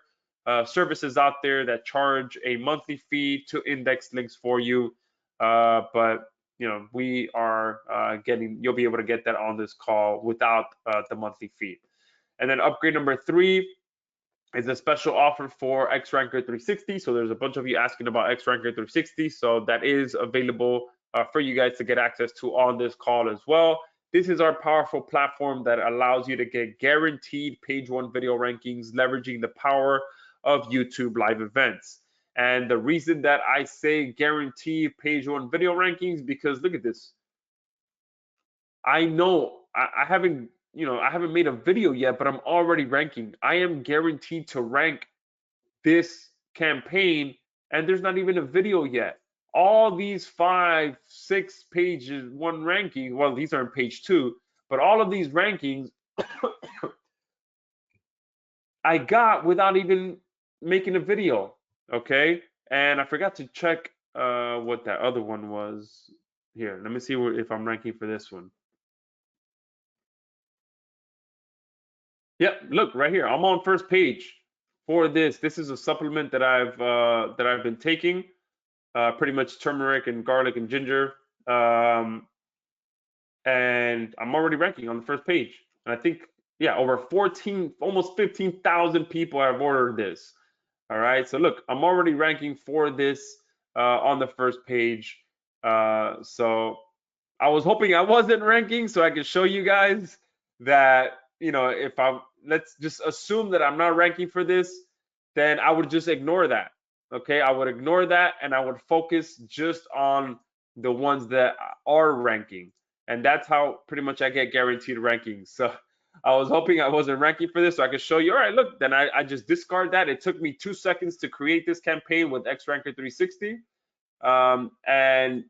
Speaker 1: services out there that charge a monthly fee to index links for you. But we are you'll be able to get that on this call without the monthly fee. And then upgrade number 3 is a special offer for XRanker 360. So there's a bunch of you asking about XRanker 360. So that is available for you guys to get access to on this call as well. This is our powerful platform that allows you to get guaranteed page one video rankings, leveraging the power of YouTube live events. And the reason that I say guaranteed page one video rankings, because look at this. I know I haven't, I haven't made a video yet, but I'm already ranking. I am guaranteed to rank this campaign, and there's not even a video yet. All these 5, 6 pages, one ranking, well, these are in page 2, but all of these rankings I got without even making a video, okay? And I forgot to check what that other one was. Here, let me see if I'm ranking for this one. Yep, look right here. I'm on first page for this. This is a supplement that I've been taking, pretty much turmeric and garlic and ginger, and I'm already ranking on the first page. And I think, yeah, over 14, almost 15,000 people have ordered this. All right, so look, I'm already ranking for this on the first page. So I was hoping I wasn't ranking so I could show you guys that, if let's just assume that I'm not ranking for this, then I would just ignore that. Okay, I would ignore that and I would focus just on the ones that are ranking. And that's how pretty much I get guaranteed rankings. So I was hoping I wasn't ranking for this so I could show you, all right, look, then I just discard that. It took me 2 seconds to create this campaign with XRanker 360. And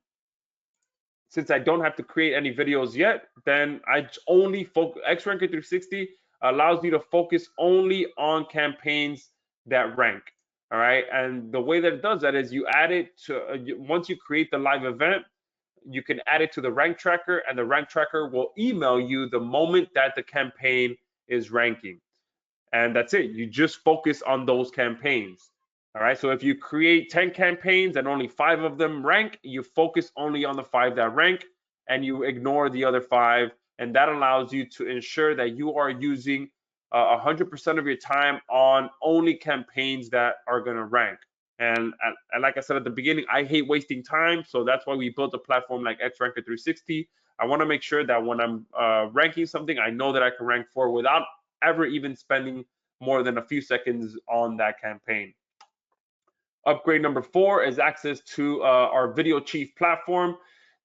Speaker 1: since I don't have to create any videos yet, then I only focus. XRanker 360 allows you to focus only on campaigns that rank. All right, and the way that it does that is you add it to once you create the live event, you can add it to the rank tracker, and the rank tracker will email you the moment that the campaign is ranking. And that's it. You just focus on those campaigns. All right. So if you create 10 campaigns and only 5 of them rank, you focus only on the 5 that rank and you ignore the other 5. And that allows you to ensure that you are using 100% of your time on only campaigns that are going to rank. And like I said at the beginning, I hate wasting time. So that's why we built a platform like XRanker 360. I want to make sure that when I'm ranking something, I know that I can rank for without ever even spending more than a few seconds on that campaign. Upgrade number 4 is access to our Video Chief platform.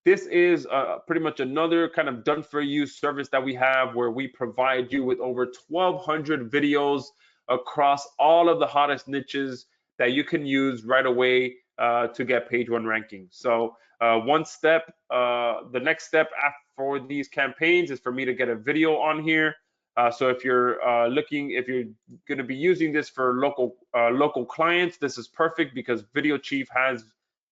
Speaker 1: This is pretty much another kind of done for you service that we have where we provide you with over 1,200 videos across all of the hottest niches that you can use right away to get page one ranking. So the next step for these campaigns is for me to get a video on here. So if you're going to be using this for local clients, this is perfect because Video Chief has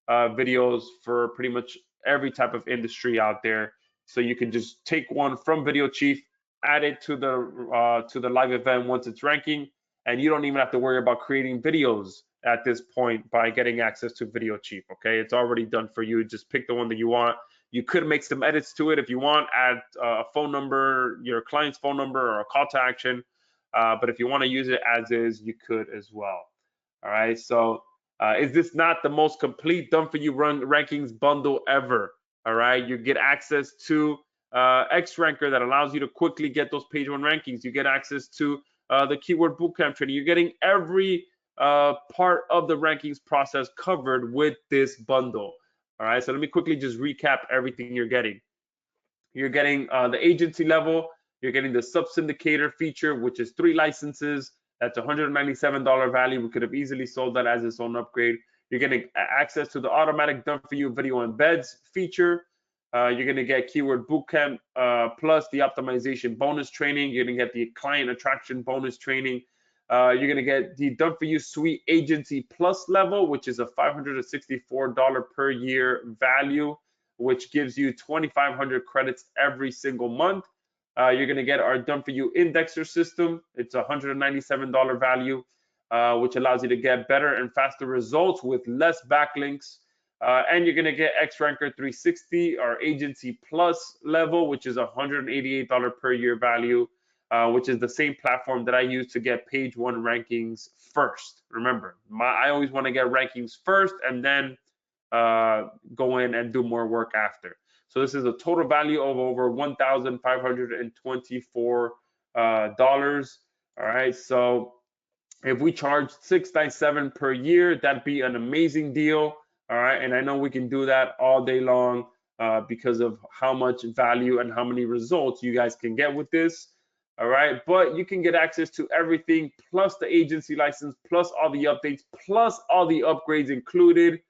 Speaker 1: videos for pretty much every type of industry out there. So you can just take one from Video Chief, add it to the live event once it's ranking, and you don't even have to worry about creating videos at this point by getting access to Video Chief. Okay, it's already done for you. Just pick the one that you want. You could make some edits to it if you want, add a phone number, your client's phone number, or a call to action. But if you want to use it as is, you could as well. All right. So is this not the most complete done for you rankings bundle ever? All right. You get access to XRanker that allows you to quickly get those page one rankings. You get access to the keyword bootcamp training. You're getting every part of the rankings process covered with this bundle. All right, so let me quickly just recap everything you're getting. You're getting the agency level. You're getting the sub-syndicator feature, which is 3 licenses. That's $197 value. We could have easily sold that as its own upgrade. You're getting access to the automatic done for you video embeds feature. You're going to get keyword bootcamp plus the optimization bonus training. You're going to get the client attraction bonus training. You're going to get the done for you suite agency plus level, which is a $564 per year value, which gives you 2,500 credits every single month. You're going to get our done for you indexer system. It's a $197 value, which allows you to get better and faster results with less backlinks. And you're going to get XRanker 360, our agency plus level, which is a $188 per year value. which is the same platform that I use to get page one rankings first. Remember, I always want to get rankings first and then go in and do more work after. So this is a total value of over $1,524. All right, so if we charge $697 per year, that'd be an amazing deal. All right, and I know we can do that all day long because of how much value and how many results you guys can get with this. All right, but you can get access to everything plus the agency license, plus all the updates, plus all the upgrades included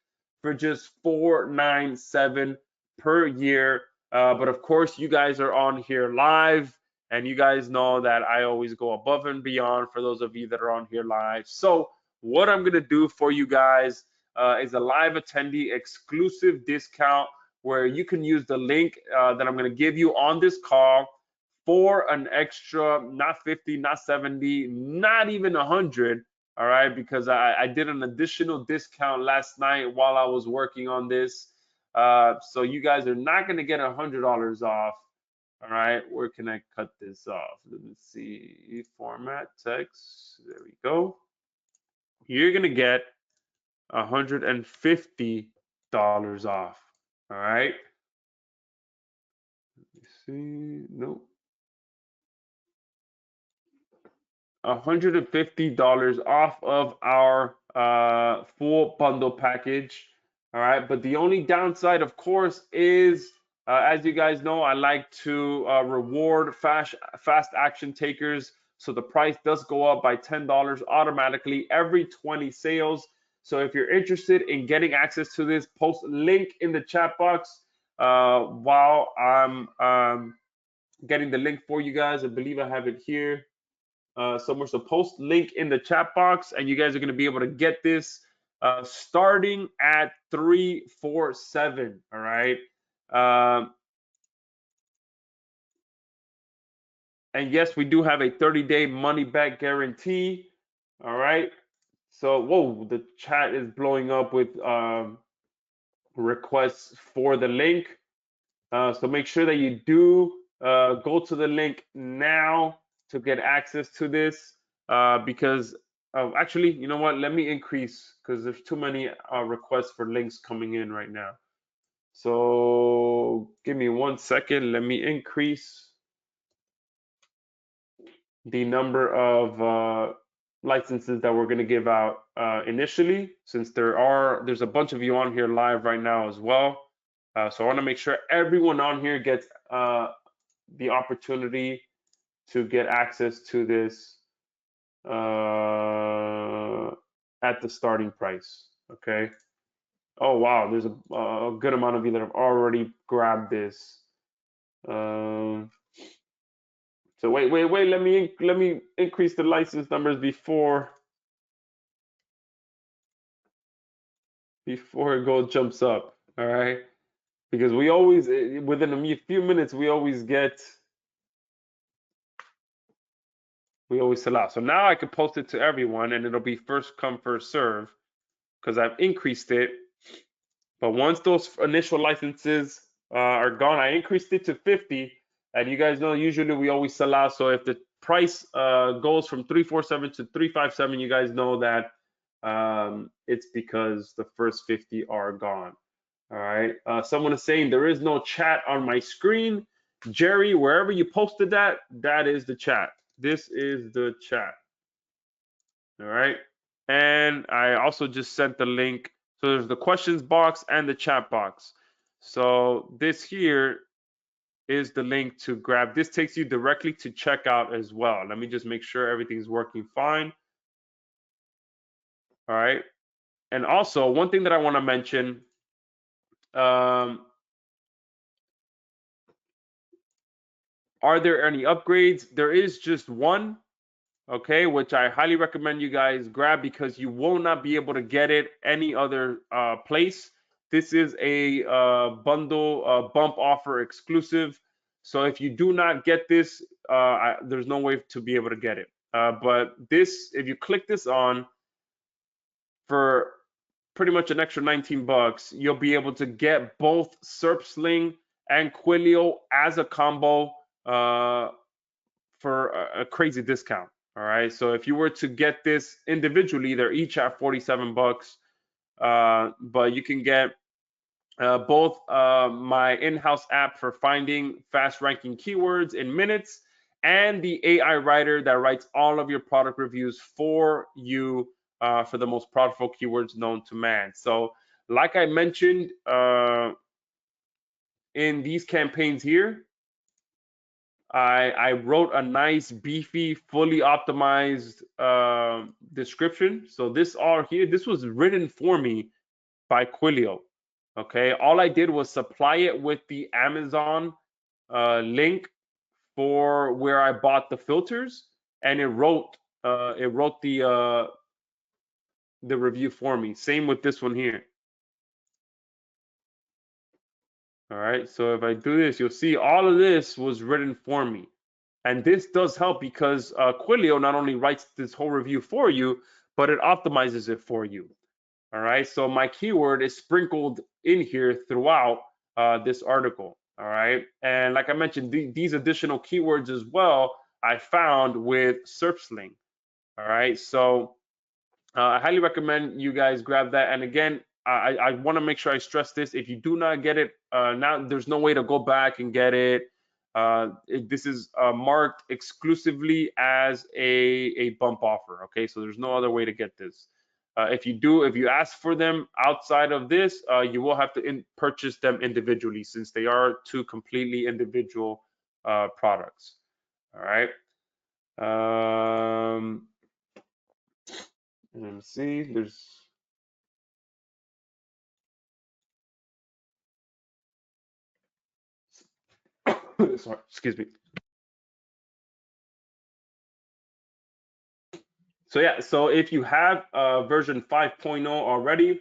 Speaker 1: for just $497 per year. But of course, you guys are on here live, and you guys know that I always go above and beyond for those of you that are on here live. So what I'm gonna do for you guys is a live attendee exclusive discount where you can use the link that I'm gonna give you on this call for an extra, not 50, not 70, not even 100. All right, because I did an additional discount last night while I was working on this. So you guys are not gonna get $100 off. All right, where can I cut this off? Let me see, format, text, there we go. You're gonna get $150 off, all right? Let me see, nope. $150 off of our full bundle package, all right? But the only downside, of course, is as you guys know, I like to reward fast action takers. So the price does go up by $10 automatically every 20 sales. So if you're interested in getting access to this, post link in the chat box while I'm getting the link for you guys. I believe I have it here somewhere. So post link in the chat box, and you guys are going to be able to get this starting at $347. All right. And yes, we do have a 30-day money back guarantee. All right. So, whoa, the chat is blowing up with requests for the link. So make sure that you do go to the link now to get access to this because actually, you know what? Let me increase because there's too many requests for links coming in right now. So give me 1 second. Let me increase the number of licenses that we're going to give out initially, since there's a bunch of you on here live right now as well. So I want to make sure everyone on here gets the opportunity to get access to this at the starting price. Okay. Oh wow, there's a good amount of you that have already grabbed this. So wait. Let me increase the license numbers before it jumps up. All right, because we always within a few minutes we always sell out. So now I can post it to everyone, and it'll be first come first serve because I've increased it. But once those initial licenses are gone, I increased it to 50. And you guys know usually we always sell out. So if the price goes from 347 to 357, you guys know that it's because the first 50 are gone. All right. Someone is saying there is no chat on my screen. Jerry, wherever you posted that, that is the chat. This is the chat. All right. And I also just sent the link. So there's the questions box and the chat box. So this here is the link to grab. This takes you directly to checkout as well. Let me just make sure everything's working fine. All right. And also one thing that I want to mention, are there any upgrades? There is just one, okay, which I highly recommend you guys grab because you will not be able to get it any other place. This is a bundle bump offer exclusive. So if you do not get this, there's no way to be able to get it. But this, if you click this on for pretty much an extra 19 bucks, you'll be able to get both SERP Sling and Quilio as a combo for a crazy discount. All right. So if you were to get this individually, they're each at 47 bucks. But you can get both my in-house app for finding fast ranking keywords in minutes and the AI writer that writes all of your product reviews for you for the most profitable keywords known to man. So like I mentioned in these campaigns here, I wrote a nice, beefy, fully optimized description. So this all here, this was written for me by Quilio. Okay, all I did was supply it with the Amazon link for where I bought the filters, and it wrote the review for me. Same with this one here. All right, so if I do this, you'll see all of this was written for me. And this does help because Quilio not only writes this whole review for you, but it optimizes it for you. All right, so my keyword is sprinkled in here throughout this article. All right, and like I mentioned, these additional keywords as well I found with SERPsling. All right, so I highly recommend you guys grab that. And again, I want to make sure I stress this. If you do not get it now, there's no way to go back and get it. This is marked exclusively as a bump offer. Okay, so there's no other way to get this. If you ask for them outside of this, you will have to purchase them individually since they are two completely individual products. All right. Let me see. There's sorry, excuse me. So yeah, so if you have version 5.0 already,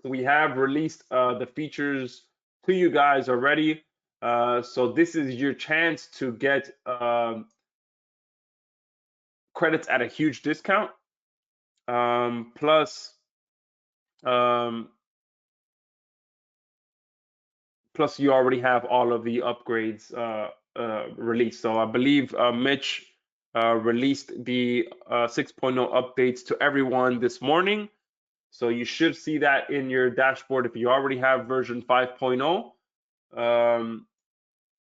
Speaker 1: we have released the features to you guys already. So this is your chance to get credits at a huge discount. Plus you already have all of the upgrades released. So I believe Mitch released the 6.0 updates to everyone this morning. So you should see that in your dashboard if you already have version 5.0.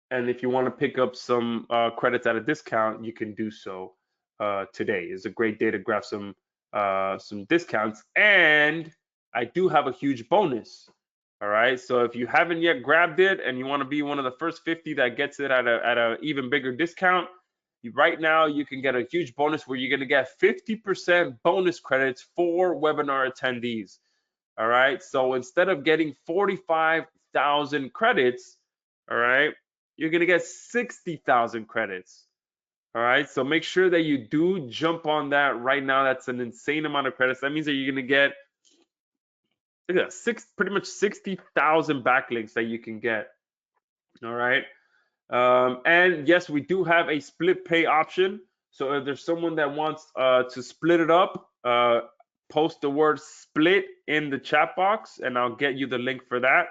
Speaker 1: And if you want to pick up some credits at a discount, you can do so today. It's a great day to grab some discounts. And I do have a huge bonus. All right. So if you haven't yet grabbed it and you want to be one of the first 50 that gets it at a even bigger discount, right now you can get a huge bonus where you're going to get 50% bonus credits for webinar attendees. All right. So instead of getting 45,000 credits, all right, you're going to get 60,000 credits. All right. So make sure that you do jump on that right now. That's an insane amount of credits. That means that you're going to get look at that, pretty much 60,000 backlinks that you can get. All right. And yes, we do have a split pay option. So if there's someone that wants to split it up, post the word split in the chat box and I'll get you the link for that.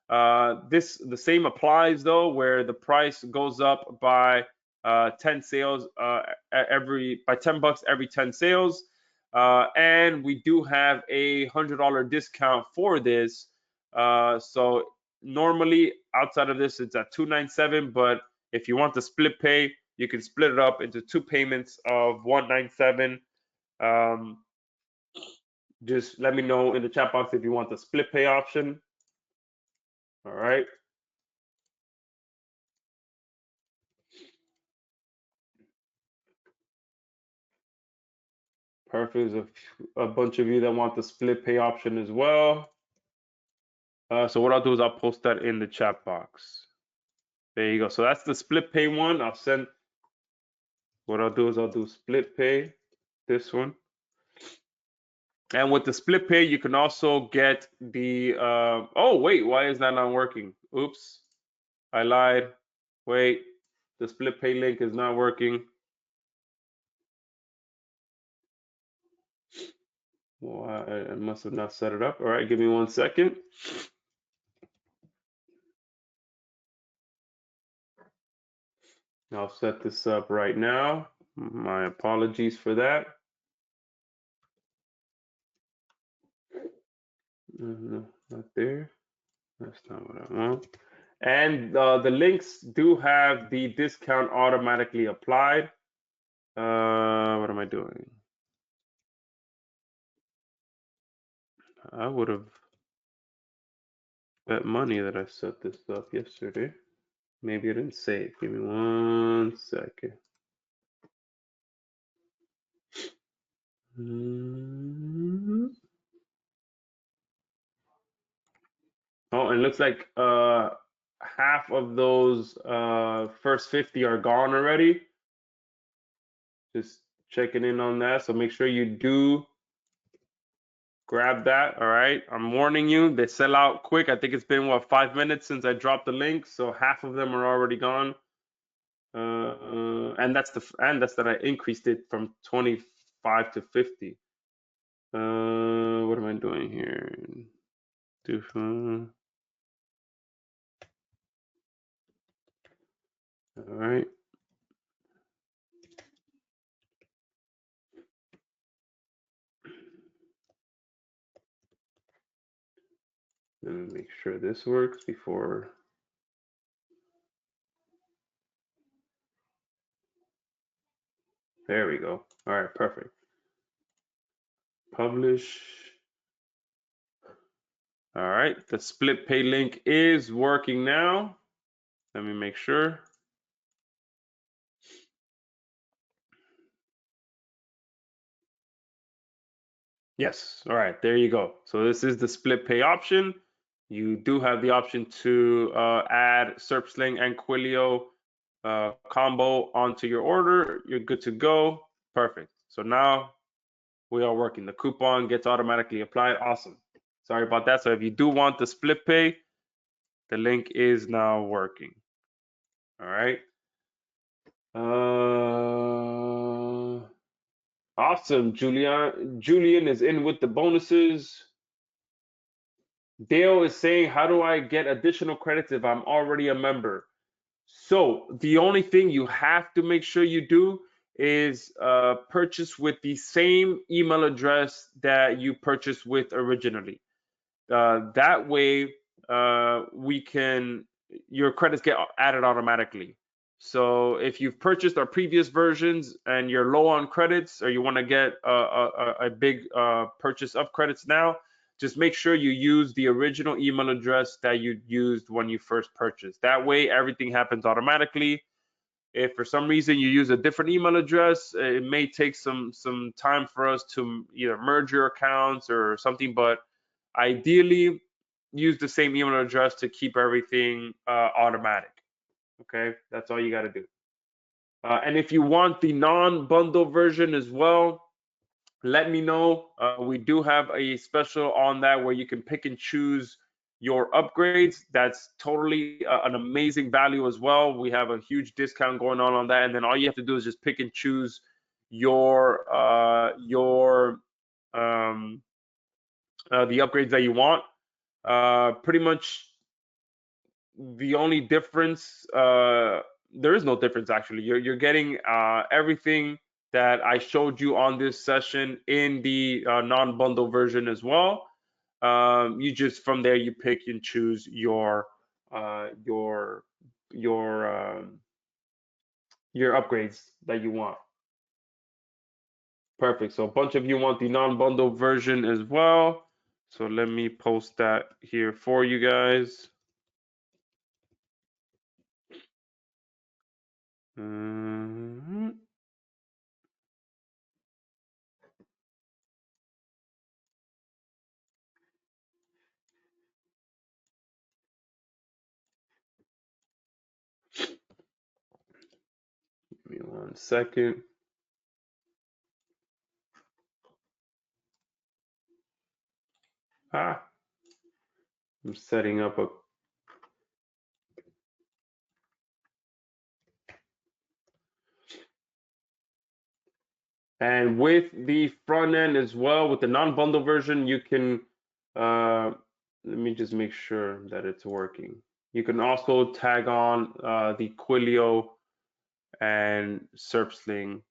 Speaker 1: The same applies though, where the price goes up by 10 sales by 10 bucks every 10 sales. And we do have a $100 discount for this. So normally outside of this it's at $297, but if you want the split pay, you can split it up into two payments of $197. Just let me know in the chat box if you want the split pay option. All right. Perfect. There's a bunch of you that want the split pay option as well. So what I'll do is I'll post that in the chat box. There you go. So that's the split pay one. What I'll do is I'll do split pay, this one. And with the split pay, you can also get the, oh, wait, why is that not working? Oops, I lied. Wait, the split pay link is not working. Well, I must have not set it up. All right, give me 1 second. I'll set this up right now. My apologies for that. No, not there. That's not what I want. And the links do have the discount automatically applied. What am I doing? I would have bet money that I set this up yesterday. Maybe I didn't save. Give me 1 second. Oh, and it looks like half of those first 50 are gone already. Just checking in on that. So make sure you do grab that. All right. I'm warning you, they sell out quick. I think it's been what, 5 minutes since I dropped the link. So half of them are already gone. And that's that I increased it from 25 to 50. What am I doing here? All right. Let me make sure this works before. There we go. All right, perfect. Publish. All right, the split pay link is working now. Let me make sure. Yes, all right, there you go. So this is the split pay option. You do have the option to add SerpSling and Quilio combo onto your order. You're good to go. Perfect. So now we are working. The coupon gets automatically applied. Awesome. Sorry about that. So if you do want the split pay, the link is now working. All right. Awesome. Julian is in with the bonuses. Dale is saying, how do I get additional credits if I'm already a member? So the only thing you have to make sure you do is purchase with the same email address that you purchased with originally. That way, your credits get added automatically. So if you've purchased our previous versions and you're low on credits, or you want to get a big purchase of credits now, just make sure you use the original email address that you used when you first purchased. That way, everything happens automatically. If for some reason you use a different email address, it may take some time for us to either merge your accounts or something, but ideally use the same email address to keep everything automatic. Okay, that's all you got to do. And if you want the non-bundle version as well, let me know. We do have a special on that where you can pick and choose your upgrades. That's totally an amazing value as well. We have a huge discount going on that, and then all you have to do is just pick and choose your the upgrades that you want. Pretty much the only difference, there is no difference actually. You're getting everything that I showed you on this session in the non-bundle version as well. You just from there you pick and choose your upgrades that you want. Perfect. So a bunch of you want the non-bundle version as well. So let me post that here for you guys. Give me 1 second. I'm setting up a and with the front end as well, with the non-bundle version, you can let me just make sure that it's working. You can also tag on the Quilio and SERP Sling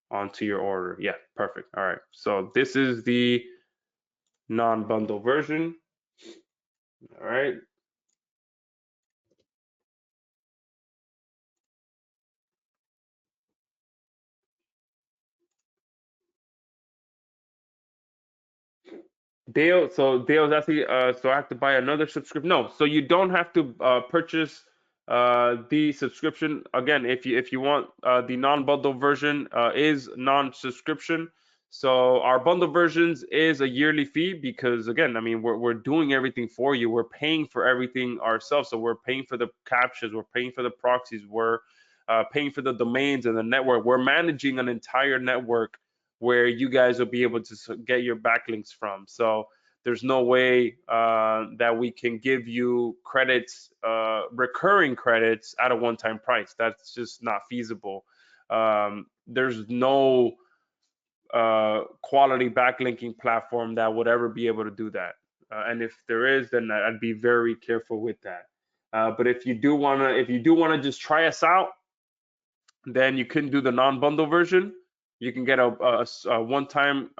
Speaker 1: onto your order. Yeah, perfect. All right. So this is the non-bundle version. All right. Dale's actually, so I have to buy another subscription. No, so you don't have to purchase the subscription. Again, if you want the non-bundle version is non-subscription. So our bundle versions is a yearly fee because again, I mean we're doing everything for you. We're paying for everything ourselves. So we're paying for the captures, we're paying for the proxies, we're paying for the domains and the network. We're managing an entire network where you guys will be able to get your backlinks from. So there's no way that we can give you credits, recurring credits at a one-time price. That's just not feasible. There's no quality backlinking platform that would ever be able to do that. And if there is, then I'd be very careful with that. But if you do wanna just try us out, then you can do the non-bundle version. You can get a one-time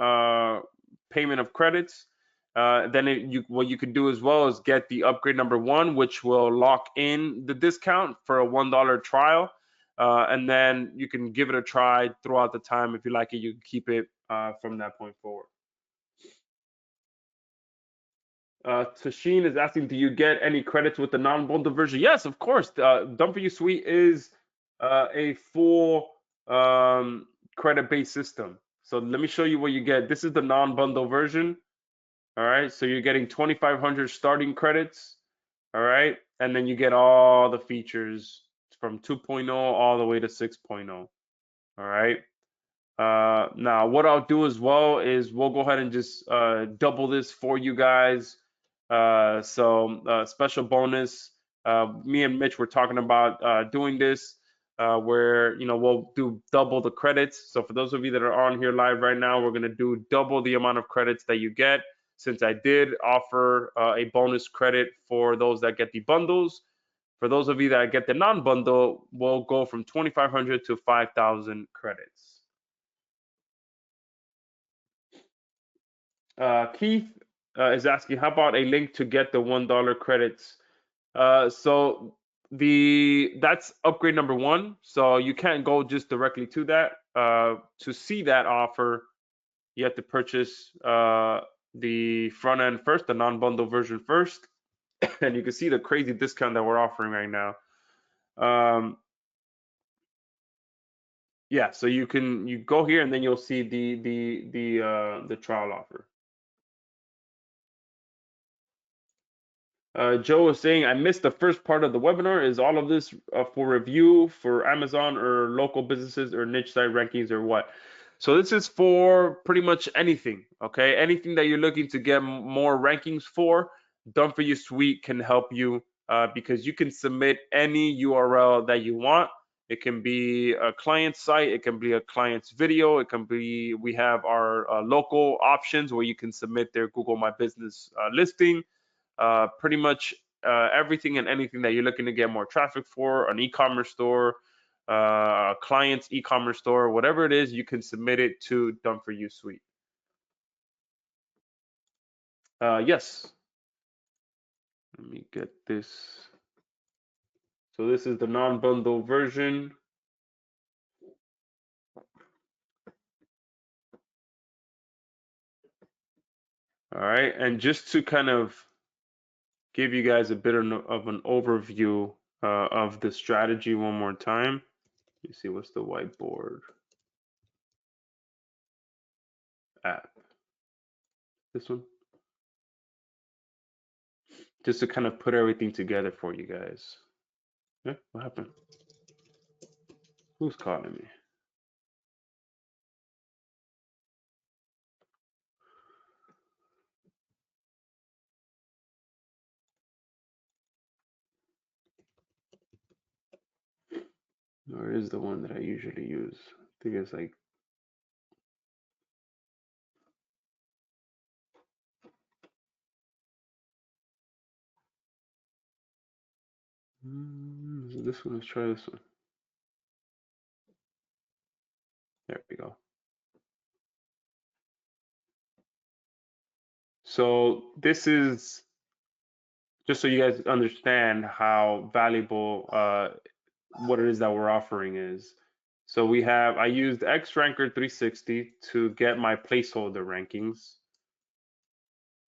Speaker 1: payment of credits. What you could do as well is get the upgrade number one, which will lock in the discount for a $1 trial. And then you can give it a try throughout the time. If you like it, you can keep it from that point forward. Tashin is asking, do you get any credits with the non-bundle version? Yes, of course. Done for You Suite is a full credit-based system. So let me show you what you get. This is the non-bundle version. All right, so you're getting 2,500 starting credits. All right, and then you get all the features from 2.0 all the way to 6.0. All right. Now, what I'll do as well is we'll go ahead and just double this for you guys. Special bonus. Me and Mitch were talking about doing this where we'll do double the credits. So for those of you that are on here live right now, we're gonna do double the amount of credits that you get. Since I did offer a bonus credit for those that get the bundles, for those of you that get the non-bundle, we'll go from 2,500 to 5,000 credits. Keith is asking, how about a link to get the $1 credits? So that's upgrade number one. So you can't go just directly to that. To see that offer, you have to purchase the front end first, the non-bundle version first, and you can see the crazy discount that we're offering right now. Yeah, so you go here and then you'll see the trial offer. Joe was saying, I missed the first part of the webinar. Is all of this for review for Amazon or local businesses or niche site rankings or what? So this is for pretty much anything, okay? Anything that you're looking to get more rankings for, Done For You Suite can help you because you can submit any URL that you want. It can be a client site, it can be a client's video, it can be, we have our local options where you can submit their Google My Business listing. Pretty much everything and anything that you're looking to get more traffic for, an e-commerce store, a client's e-commerce store, whatever it is, you can submit it to Done For You Suite. Yes. Let me get this. So this is the non-bundle version. All right, and just to kind of give you guys a bit of an overview of the strategy one more time. You see, what's the whiteboard app? This one? Just to kind of put everything together for you guys. Yeah, what happened? Who's calling me? Or is the one that I usually use? I think it's like this one. Let's try this one. There we go. So this is just so you guys understand how valuable what it is that we're offering is. So I used XRanker 360 to get my placeholder rankings.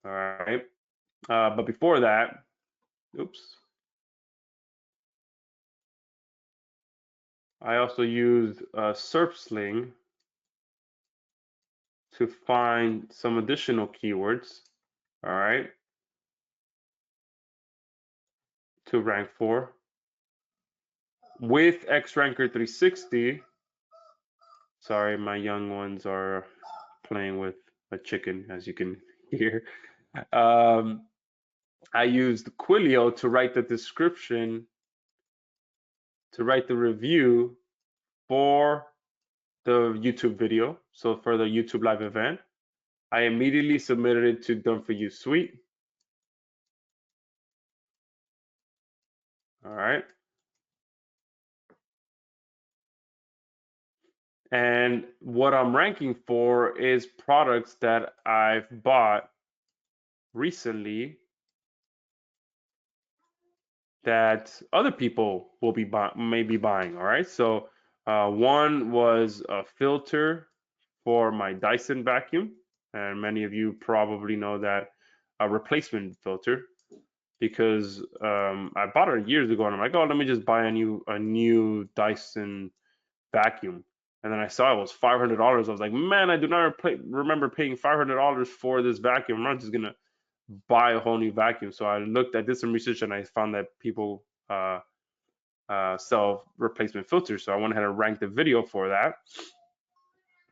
Speaker 1: All right. But before that, oops, I also used SERPsling to find some additional keywords. All right. To rank for. With XRanker 360, sorry, my young ones are playing with a chicken, as you can hear. I used Quillio to write the description, to write the review for the YouTube video. So for the YouTube live event, I immediately submitted it to DFY Suite. All right. And what I'm ranking for is products that I've bought recently that other people will be maybe buying. All right. So one was a filter for my Dyson vacuum, and many of you probably know that a replacement filter because I bought it years ago, and I'm like, oh, let me just buy a new Dyson vacuum. And then I saw it was $500. I was like, man, I do not remember paying $500 for this vacuum. I'm not just gonna buy a whole new vacuum. So I did some research, and I found that people sell replacement filters. So I went ahead and ranked the video for that.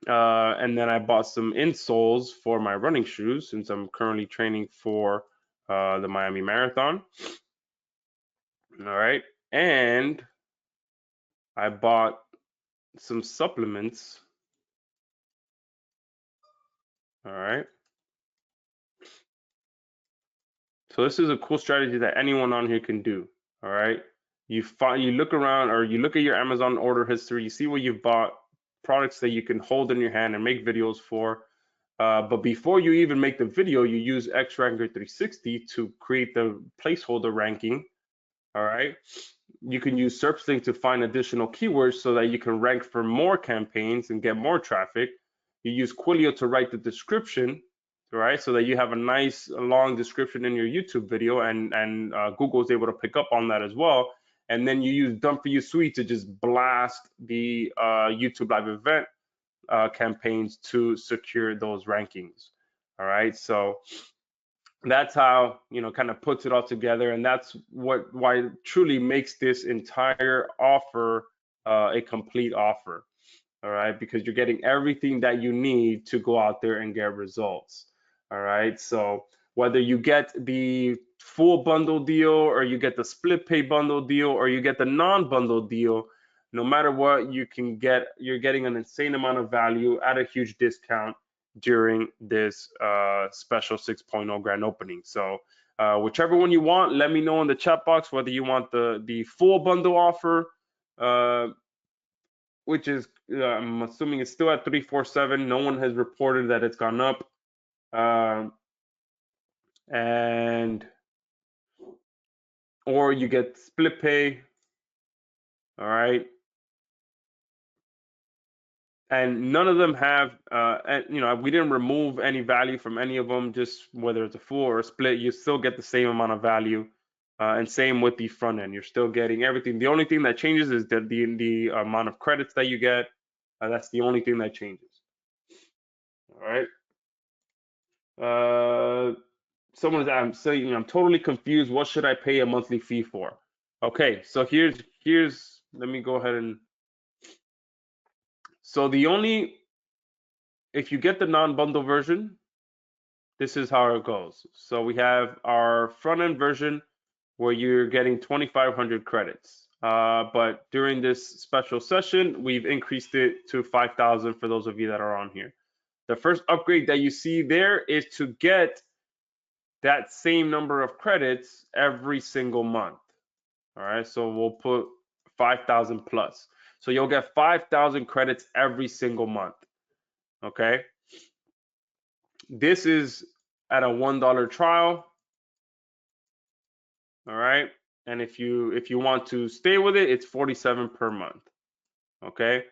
Speaker 1: And then I bought some insoles for my running shoes since I'm currently training for the Miami Marathon. All right. And I bought some supplements. All right. So this is a cool strategy that anyone on here can do. All right. You look around, or you look at your Amazon order history, you see what you've bought, products that you can hold in your hand and make videos for. But before you even make the video, you use XRanker 360 to create the placeholder ranking. All right. You can use SERPsling to find additional keywords so that you can rank for more campaigns and get more traffic. You use Quillio to write the description, right? So that you have a nice long description in your YouTube video, and Google is able to pick up on that as well. And then you use DFY Suite to just blast the YouTube live event campaigns to secure those rankings. All right. So that's how, kind of puts it all together, and that's why it truly makes this entire offer a complete offer. All right, because you're getting everything that you need to go out there and get results. All right, so whether you get the full bundle deal, or you get the split pay bundle deal, or you get the non-bundle deal, no matter what, you're getting an insane amount of value at a huge discount during this special 6.0 grand opening. So whichever one you want, let me know in the chat box whether you want the full bundle offer, which is I'm assuming it's still at 347. No one has reported that it's gone up. And or you get split pay. All right. And none of them have, we didn't remove any value from any of them, just whether it's a full or a split, you still get the same amount of value. And same with the front end, you're still getting everything. The only thing that changes is the amount of credits that you get. That's the only thing that changes. All right. Someone is, I'm saying, I'm totally confused. What should I pay a monthly fee for? Okay, so let me go ahead and, so if you get the non-bundle version, this is how it goes. So we have our front-end version where you're getting 2,500 credits. But during this special session, we've increased it to 5,000 for those of you that are on here. The first upgrade that you see there is to get that same number of credits every single month. All right, so we'll put 5,000 plus. So you'll get 5,000 credits every single month. Okay. This is at a $1 trial. All right. And if you want to stay with it, it's 47 per month. Okay.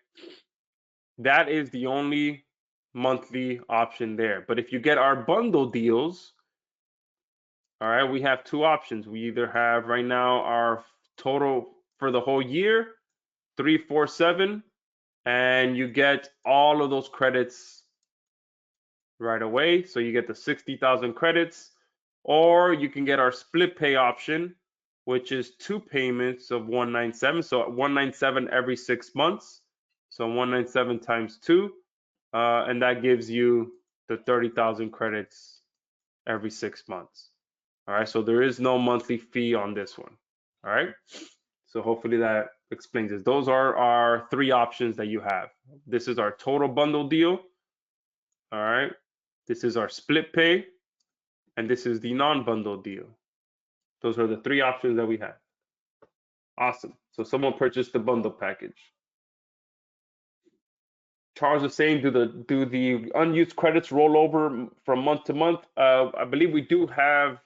Speaker 1: That is the only monthly option there. But if you get our bundle deals, all right, we have two options. We either have right now our total for the whole year, 347, and you get all of those credits right away. So you get the 60,000 credits, or you can get our split pay option, which is two payments of 197. So 197 every 6 months. So 197 times two, and that gives you the 30,000 credits every 6 months. All right, so there is no monthly fee on this one. All right, so hopefully that explains this. Those are our three options that you have. This is our total bundle deal. All right, this is our split pay, and this is the non-bundle deal. Those are the three options that we have. Awesome. So someone purchased the bundle package. Charles is saying, do the unused credits roll over from month to month? I believe we do have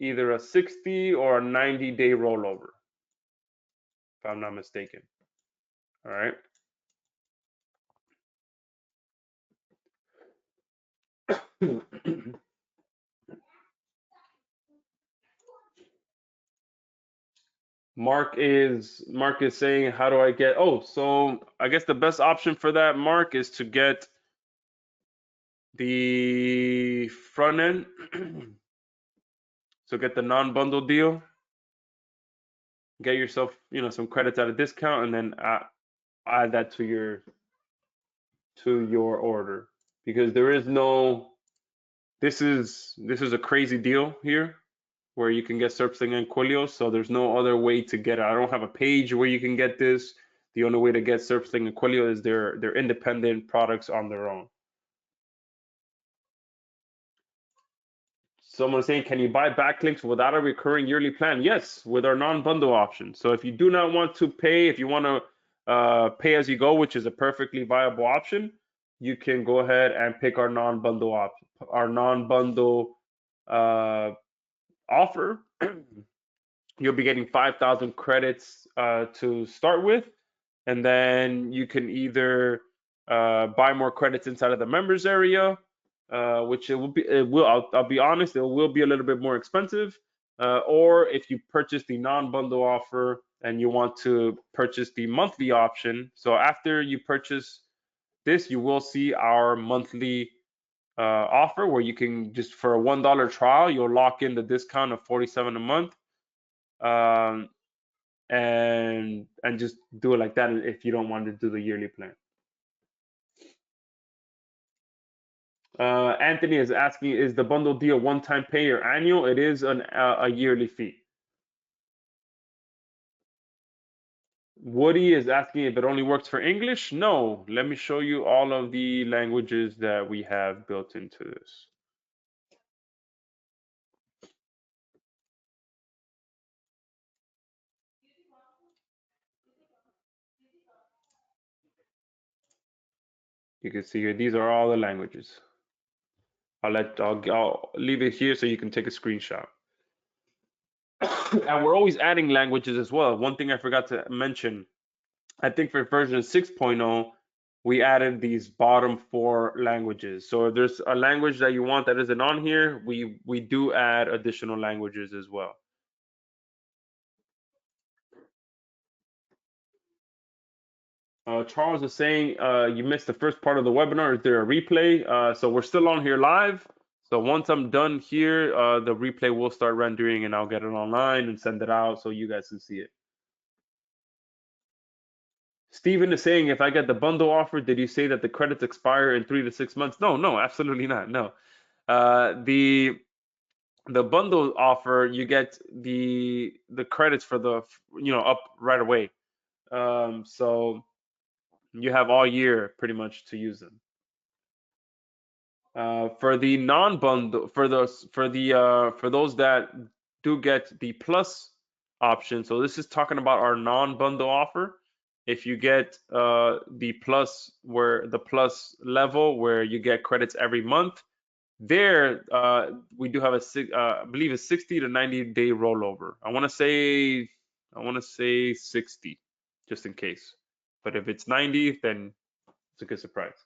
Speaker 1: either a 60 or a 90-day rollover, if I'm not mistaken. All right. Mark is saying, how do I get? Oh, so I guess the best option for that, Mark, is to get the front end. So get the non-bundle deal. Get yourself, some credits at a discount, and then add that to your order, because there is no. This is a crazy deal here, where you can get Serpsling and Quilios, so there's no other way to get it. I don't have a page where you can get this. The only way to get Serpsling and Quilio is they're independent products on their own. Someone saying, can you buy backlinks without a recurring yearly plan? Yes, with our non-bundle option. So if you do not want to pay, if you want to pay as you go, which is a perfectly viable option, you can go ahead and pick our non-bundle offer. You'll be getting 5,000 credits to start with, and then you can either buy more credits inside of the members area, which I'll be honest, it will be a little bit more expensive. Or if you purchase the non-bundle offer and you want to purchase the monthly option, so after you purchase this, you will see our monthly offer, where you can just, for a $1 trial, you'll lock in the discount of 47 a month, and just do it like that if you don't want to do the yearly plan. Anthony is asking, is the bundle deal one-time pay or annual? It is a yearly fee. Woody is asking if it only works for English. No, let me show you all of the languages that we have built into this. You can see here, these are all the languages. I'll leave it here so you can take a screenshot. And we're always adding languages as well. One thing I forgot to mention, I think for version 6.0, we added these bottom 4 languages. So if there's a language that you want that isn't on here, we do add additional languages as well. Charles is saying you missed the first part of the webinar. Is there a replay? So we're still on here live. So once I'm done here, the replay will start rendering, and I'll get it online and send it out so you guys can see it. Steven is saying, if I get the bundle offer, did you say that the credits expire in 3 to 6 months? No, absolutely not. No. The bundle offer, you get the credits for the up right away. So you have all year pretty much to use them. For the non-bundle, for those that do get the plus option, so this is talking about our non-bundle offer. if you get the plus level where you get credits every month, there we do have I believe a 60 to 90-day rollover. I want to say 60, just in case. But if it's 90, then it's a good surprise.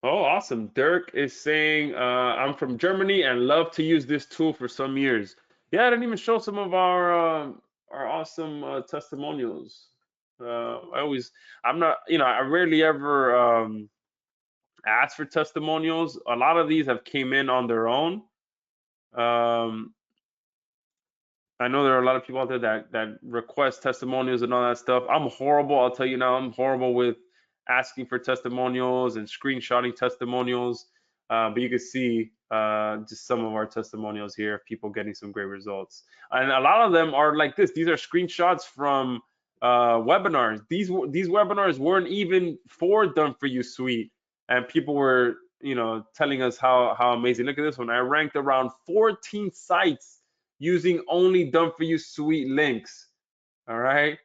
Speaker 1: Oh, awesome. Dirk is saying, I'm from Germany and love to use this tool for some years. Yeah, I didn't even show some of our awesome testimonials. I'm not, I rarely ever ask for testimonials. A lot of these have came in on their own. Um, I know there are a lot of people out there that request testimonials and all that stuff. I'm horrible. I'll tell you now, I'm horrible with asking for testimonials and screenshotting testimonials. But you can see just some of our testimonials here, people getting some great results. And a lot of them are like this. These are screenshots from webinars. These webinars weren't even for Done For You Suite, and people were, telling us how amazing. Look at this one. I ranked around 14 sites using only Done For You Suite links. All right.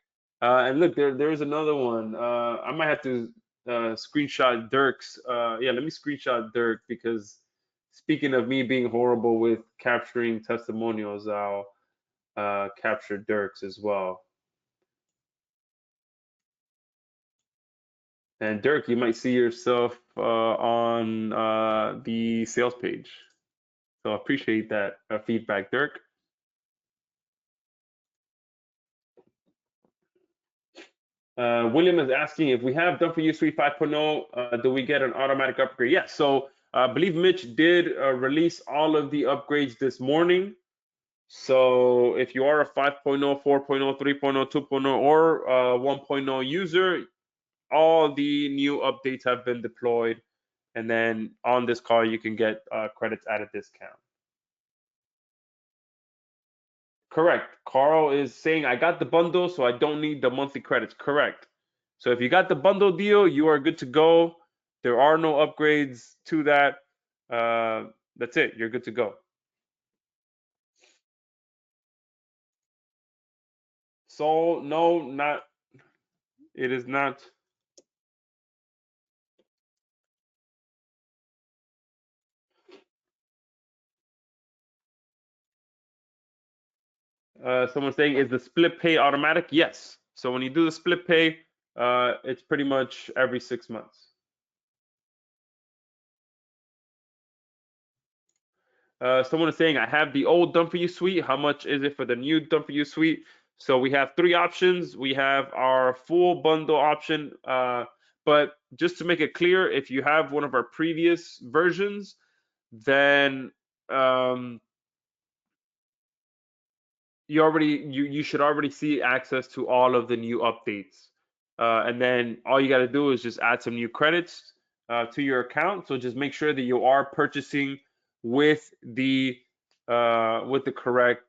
Speaker 1: And look, there's another one. I might have to screenshot Dirk's. Yeah, let me screenshot Dirk, because speaking of me being horrible with capturing testimonials, I'll capture Dirk's as well. And Dirk, you might see yourself on the sales page. So I appreciate that feedback, Dirk. William is asking, if we have Done For You Suite 5.0, do we get an automatic upgrade? Yes. So I believe Mitch did release all of the upgrades this morning. So if you are a 5.0, 4.0, 3.0, 2.0, or 1.0 user, all the new updates have been deployed. And then on this call, you can get credits at a discount. Correct. Carl is saying, I got the bundle, so I don't need the monthly credits. Correct. So if you got the bundle deal, you are good to go. There are no upgrades to that. That's it. You're good to go. So no, not. It is not. Someone's saying, is the split pay automatic? Yes. So when you do the split pay, it's pretty much every 6 months. Someone is saying, I have the old Done For You Suite. How much is it for the new Done For You Suite? So we have 3 options. We have our full bundle option. But just to make it clear, if you have one of our previous versions, then you should already see access to all of the new updates. And then all you got to do is just add some new credits to your account. So just make sure that you are purchasing with the correct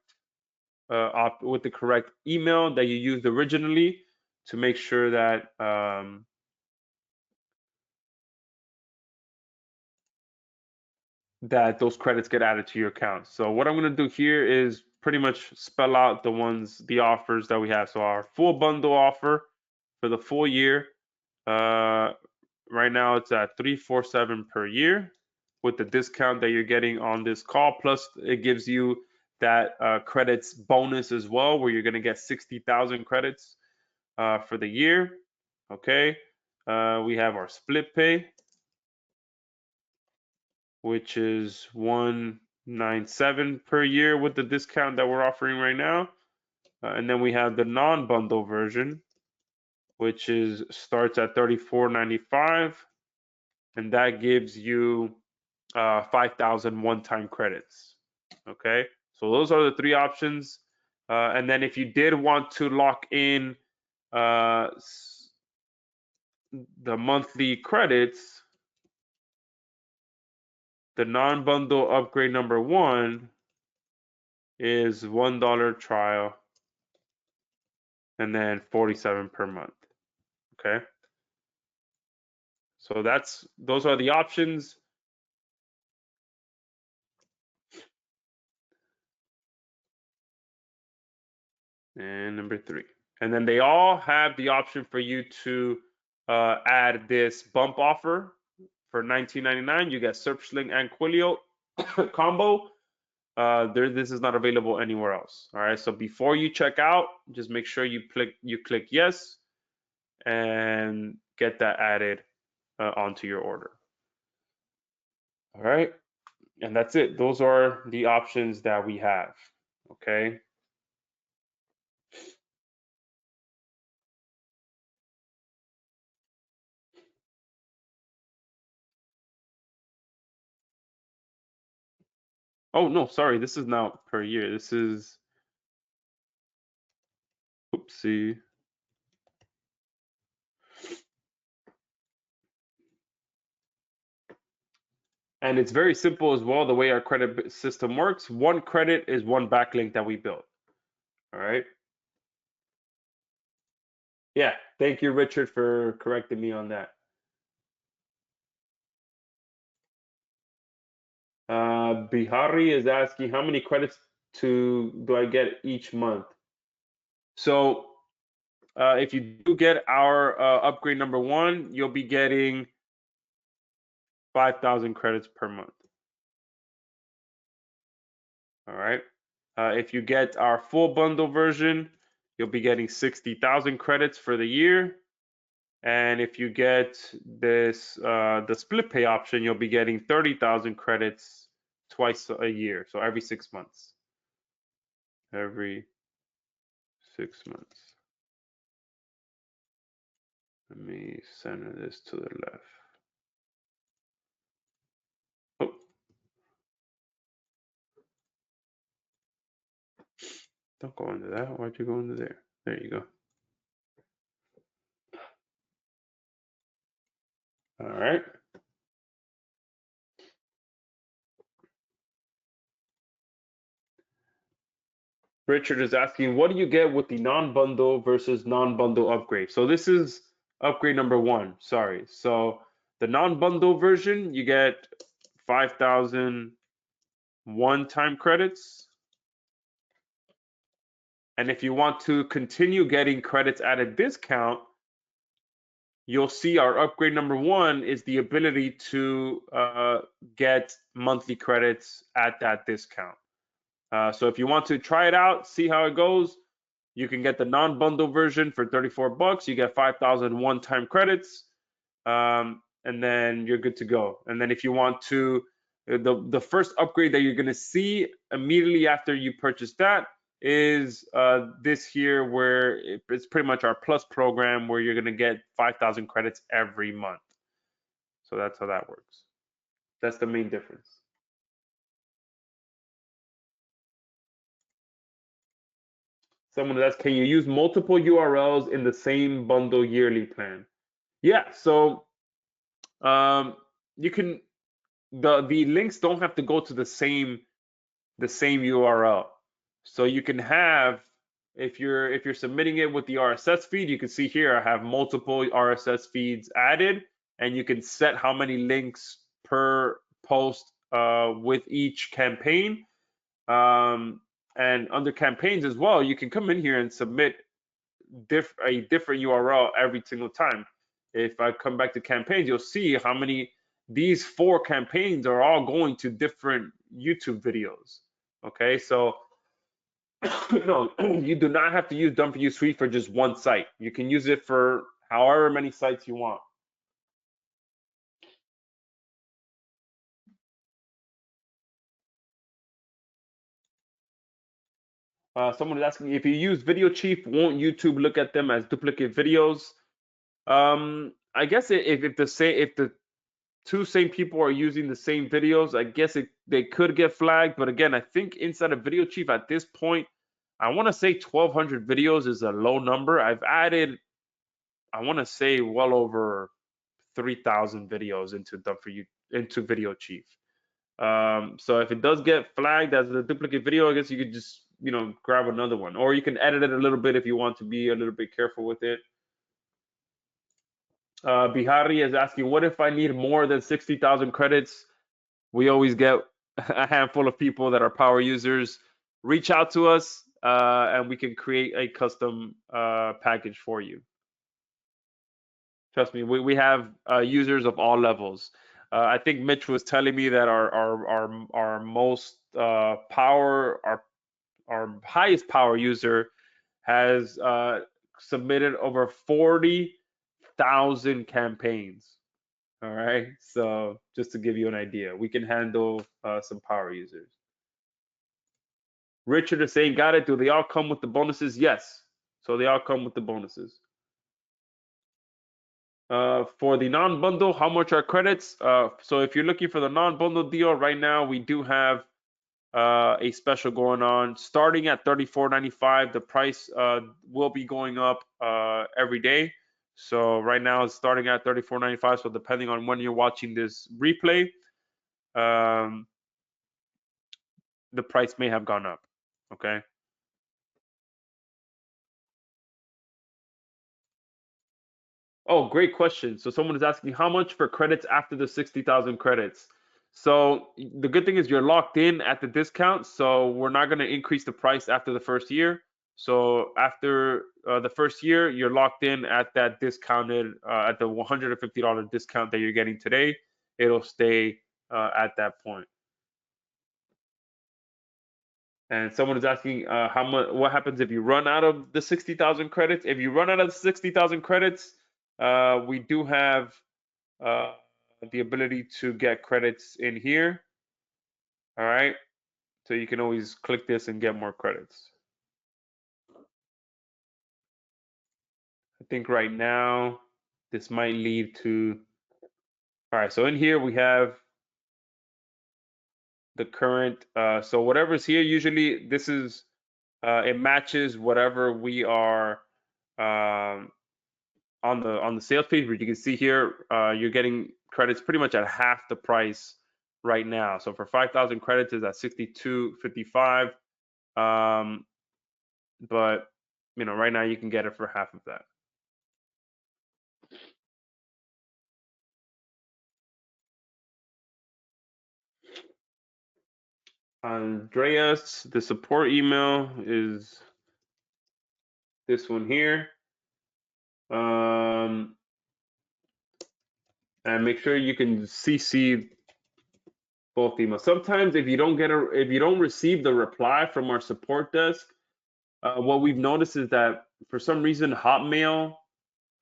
Speaker 1: with the correct email that you used originally, to make sure that that those credits get added to your account. So what I'm going to do here is pretty much spell out the offers that we have. So our full bundle offer for the full year, right now it's at $347 per year, with the discount that you're getting on this call. Plus it gives you that credits bonus as well, where you're going to get 60,000 credits for the year. Okay. We have our split pay, which is $197 per year with the discount that we're offering right now. And then we have the non-bundle version, which starts at $34.95, and that gives you 5,000 one-time credits. Okay, so those are the 3 options. And then if you did want to lock in the monthly credits, the non-bundle upgrade number 1 is $1 trial, and then 47 per month. Okay, so those are the options. and number 3. And then they all have the option for you to add this bump offer for $19.99. You get Searchling and Quilio combo. This is not available anywhere else. All right. So before you check out, just make sure you click yes and get that added onto your order. All right. And that's it. Those are the options that we have. Okay. Oh, no, sorry. This is now per year. This is, oopsie. And it's very simple as well, the way our credit system works. One credit is one backlink that we built. All right. Yeah. Thank you, Richard, for correcting me on that. Bihari is asking, how many credits do I get each month? So if you do get our upgrade number 1, you'll be getting 5,000 credits per month. All right. If you get our full bundle version, you'll be getting 60,000 credits for the year. And if you get this the split pay option, you'll be getting 30,000 credits twice a year, so every 6 months. Every 6 months. Let me center this to the left. Oh. Don't go into that. Why'd you go into there? There you go. All right. Richard is asking, what do you get with the non-bundle versus non-bundle upgrade? So this is upgrade number 1. Sorry. So the non-bundle version, you get 5,000 one-time credits. And if you want to continue getting credits at a discount, you'll see our upgrade number 1 is the ability to get monthly credits at that discount. So if you want to try it out, see how it goes, you can get the non-bundle version for 34 bucks. You get 5,000 one-time credits, and then you're good to go. And then if you want to, the first upgrade that you're going to see immediately after you purchase that is this here, where it's pretty much our plus program, where you're going to get 5,000 credits every month. So that's how that works. That's the main difference. Someone asks, can you use multiple URLs in the same bundle yearly plan? Yeah, so you can, the links don't have to go to the same URL. So you can have, if you're submitting it with the RSS feed, you can see here I have multiple RSS feeds added, and you can set how many links per post with each campaign. And under campaigns as well, you can come in here and submit a different URL every single time. If I come back to campaigns, you'll see how many, these 4 campaigns are all going to different YouTube videos. Okay, so no, you do not have to use DFY Suite for just one site. You can use it for however many sites you want. Someone is asking, if you use Video Chief, won't YouTube look at them as duplicate videos? I guess if the 2 same people are using the same videos, I guess they could get flagged. But again, I think inside of Video Chief at this point, I want to say 1,200 videos is a low number. I've added, I want to say, well over 3,000 videos into Video Chief. So if it does get flagged as a duplicate video, I guess you could just grab another one, or you can edit it a little bit if you want to be a little bit careful with it. Bihari is asking, what if I need more than 60,000 credits? We always get a handful of people that are power users. Reach out to us. and we can create a custom package for you. Trust me, we have users of all levels. I think Mitch was telling me that our most power, our highest power user has submitted over 40,000 campaigns. All right, so just to give you an idea, we can handle some power users. Richard is saying, got it. Do they all come with the bonuses? Yes. So they all come with the bonuses. For the non-bundle, how much are credits? So if you're looking for the non-bundle deal right now, we do have a special going on starting at $34.95. The price will be going up every day. So right now it's starting at $34.95. So depending on when you're watching this replay, the price may have gone up. Okay. Oh, great question. So someone is asking how much for credits after the 60,000 credits. So the good thing is you're locked in at the discount. So we're not going to increase the price after the first year. So after the first year, you're locked in at that discounted, at the $150 discount that you're getting today. It'll stay at that point. And someone is asking how much, what happens if you run out of the 60,000 credits? If you run out of the 60,000 credits, we do have the ability to get credits in here. All right. So you can always click this and get more credits. I think right now this might lead to, all right. So in here we have the current, so whatever's here, usually this is, it matches whatever we are on the sales page, where you can see here, you're getting credits pretty much at half the price right now. So for 5,000 credits is at $62.55. But you know, right now you can get it for half of that. Andreas, the support email is this one here. And make sure you can CC both emails. Sometimes if you don't receive the reply from our support desk, what we've noticed is that for some reason Hotmail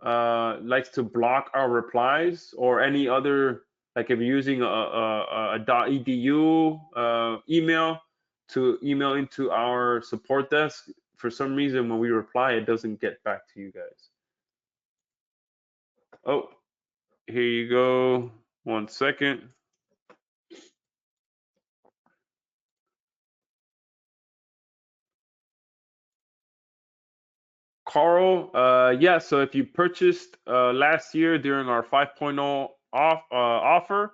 Speaker 1: likes to block our replies, or any other, like if you're using a .edu email to email into our support desk, for some reason when we reply it doesn't get back to you guys. Oh, here you go. 1 second. Carl, yeah, so if you purchased last year during our 5.0 offer,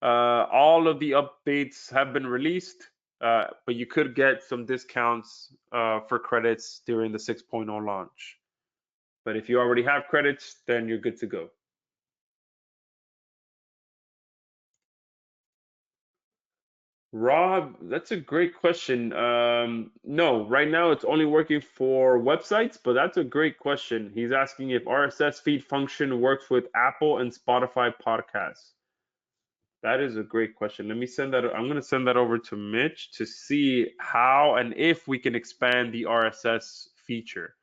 Speaker 1: all of the updates have been released, but you could get some discounts for credits during the 6.0 launch. But if you already have credits, then you're good to go. Rob, that's a great question. No, right now it's only working for websites, but that's a great question. He's asking if RSS feed function works with Apple and Spotify podcasts. That is a great question. Let me send that. I'm going to send that over to Mitch to see how and if we can expand the RSS feature.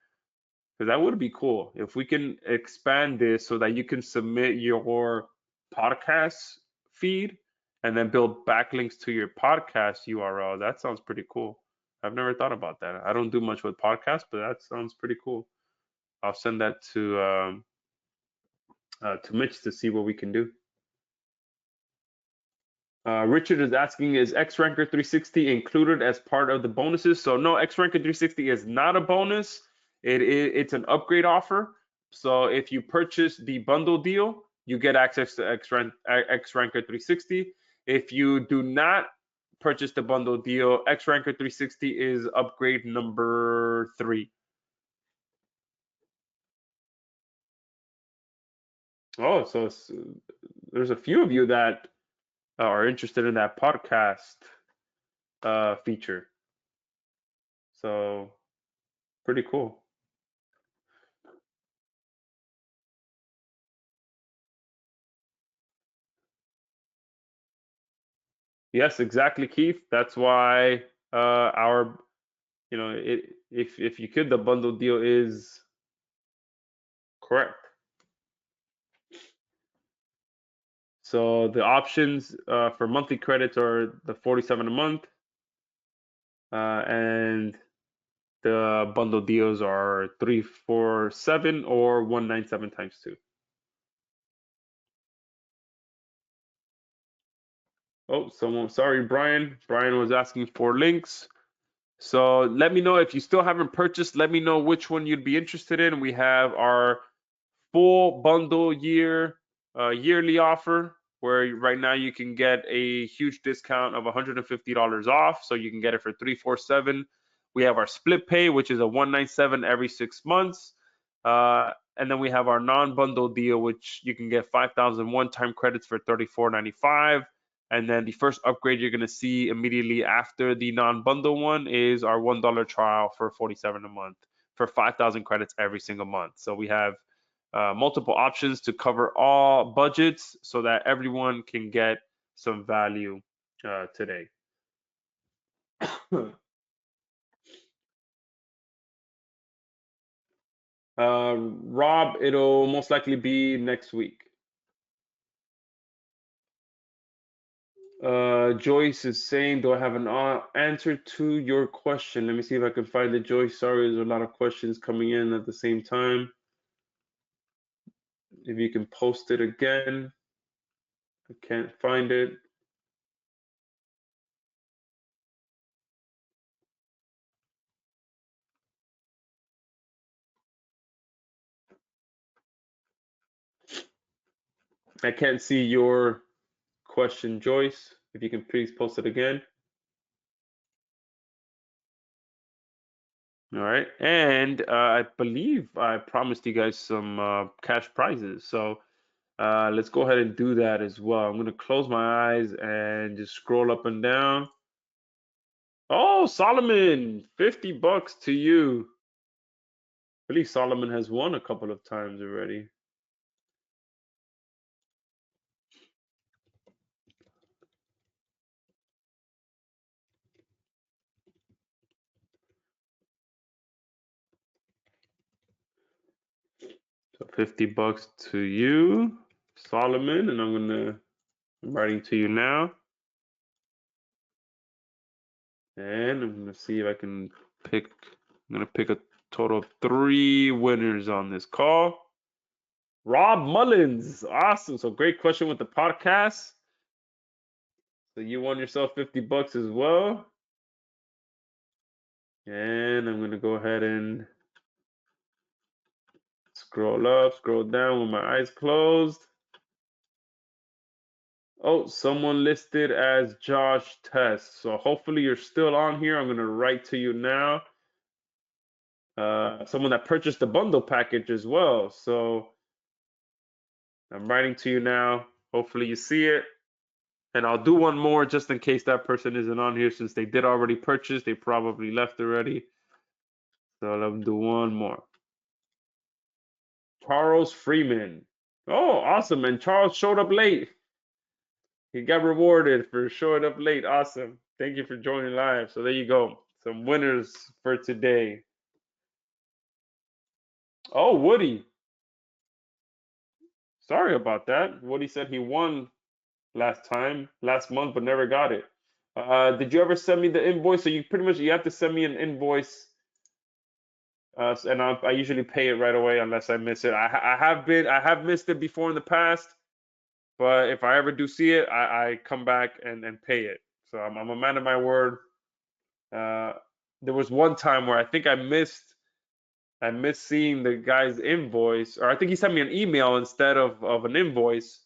Speaker 1: Because that would be cool if we can expand this so that you can submit your podcast feed and then build backlinks to your podcast URL. That sounds pretty cool. I've never thought about that. I don't do much with podcasts, but that sounds pretty cool. I'll send that to Mitch to see what we can do. Richard is asking, is X-Ranker 360 included as part of the bonuses? So no, X-Ranker 360 is not a bonus. It's an upgrade offer. So if you purchase the bundle deal, you get access to X-Ranker 360. If you do not purchase the bundle deal, X-Ranker 360 is upgrade number 3. Oh, so there's a few of you that are interested in that podcast feature. So pretty cool. Yes, exactly, Keith. That's why our, if you could, the bundle deal is correct. So the options for monthly credits are the 47 a month, and the bundle deals are 347 or 197 times two. Oh, sorry, Brian. Brian was asking for links. So let me know if you still haven't purchased. Let me know which one you'd be interested in. We have our full bundle yearly offer where right now you can get a huge discount of $150 off, so you can get it for 347. We have our split pay, which is a 197 every 6 months, and then we have our non-bundle deal, which you can get 5,000 one-time credits for 34.95. And then the first upgrade you're going to see immediately after the non-bundle one is our $1 trial for 47 a month for 5,000 credits every single month. So we have multiple options to cover all budgets so that everyone can get some value today. Rob, it'll most likely be next week. Joyce is saying, do I have an answer to your question? Let me see if I can find it, Joyce. Sorry, there's a lot of questions coming in at the same time. If you can post it again. I can't find it. I can't see your question, Joyce. If you can please post it again. All right. And I believe I promised you guys some cash prizes. So let's go ahead and do that as well. I'm going to close my eyes and just scroll up and down. Oh, Solomon, 50 bucks to you. I believe Solomon has won a couple of times already. So 50 bucks to you, Solomon, and I'm writing to you now. And I'm gonna see if I can pick. I'm gonna pick a total of 3 winners on this call. Rob Mullins, awesome. So great question with the podcast. So you won yourself 50 bucks as well. And I'm gonna go ahead and scroll up, scroll down with my eyes closed. Oh, someone listed as Josh Test. So hopefully you're still on here. I'm gonna write to you now. Someone that purchased the bundle package as well. So I'm writing to you now. Hopefully you see it. And I'll do one more just in case that person isn't on here, since they did already purchase. They probably left already. So let me do one more. Charles Freeman. Oh, awesome. And Charles showed up late. He got rewarded for showing up late. Awesome. Thank you for joining live. So there you go. Some winners for today. Oh, Woody. Sorry about that. Woody said he won last month, but never got it. Did you ever send me the invoice? So you have to send me an invoice, and I usually pay it right away unless I miss it. I have missed it before in the past, but if I ever do see it, I come back and pay it. So I'm a man of my word. Uh, there was one time where I think I missed seeing the guy's invoice, or I think he sent me an email instead of an invoice.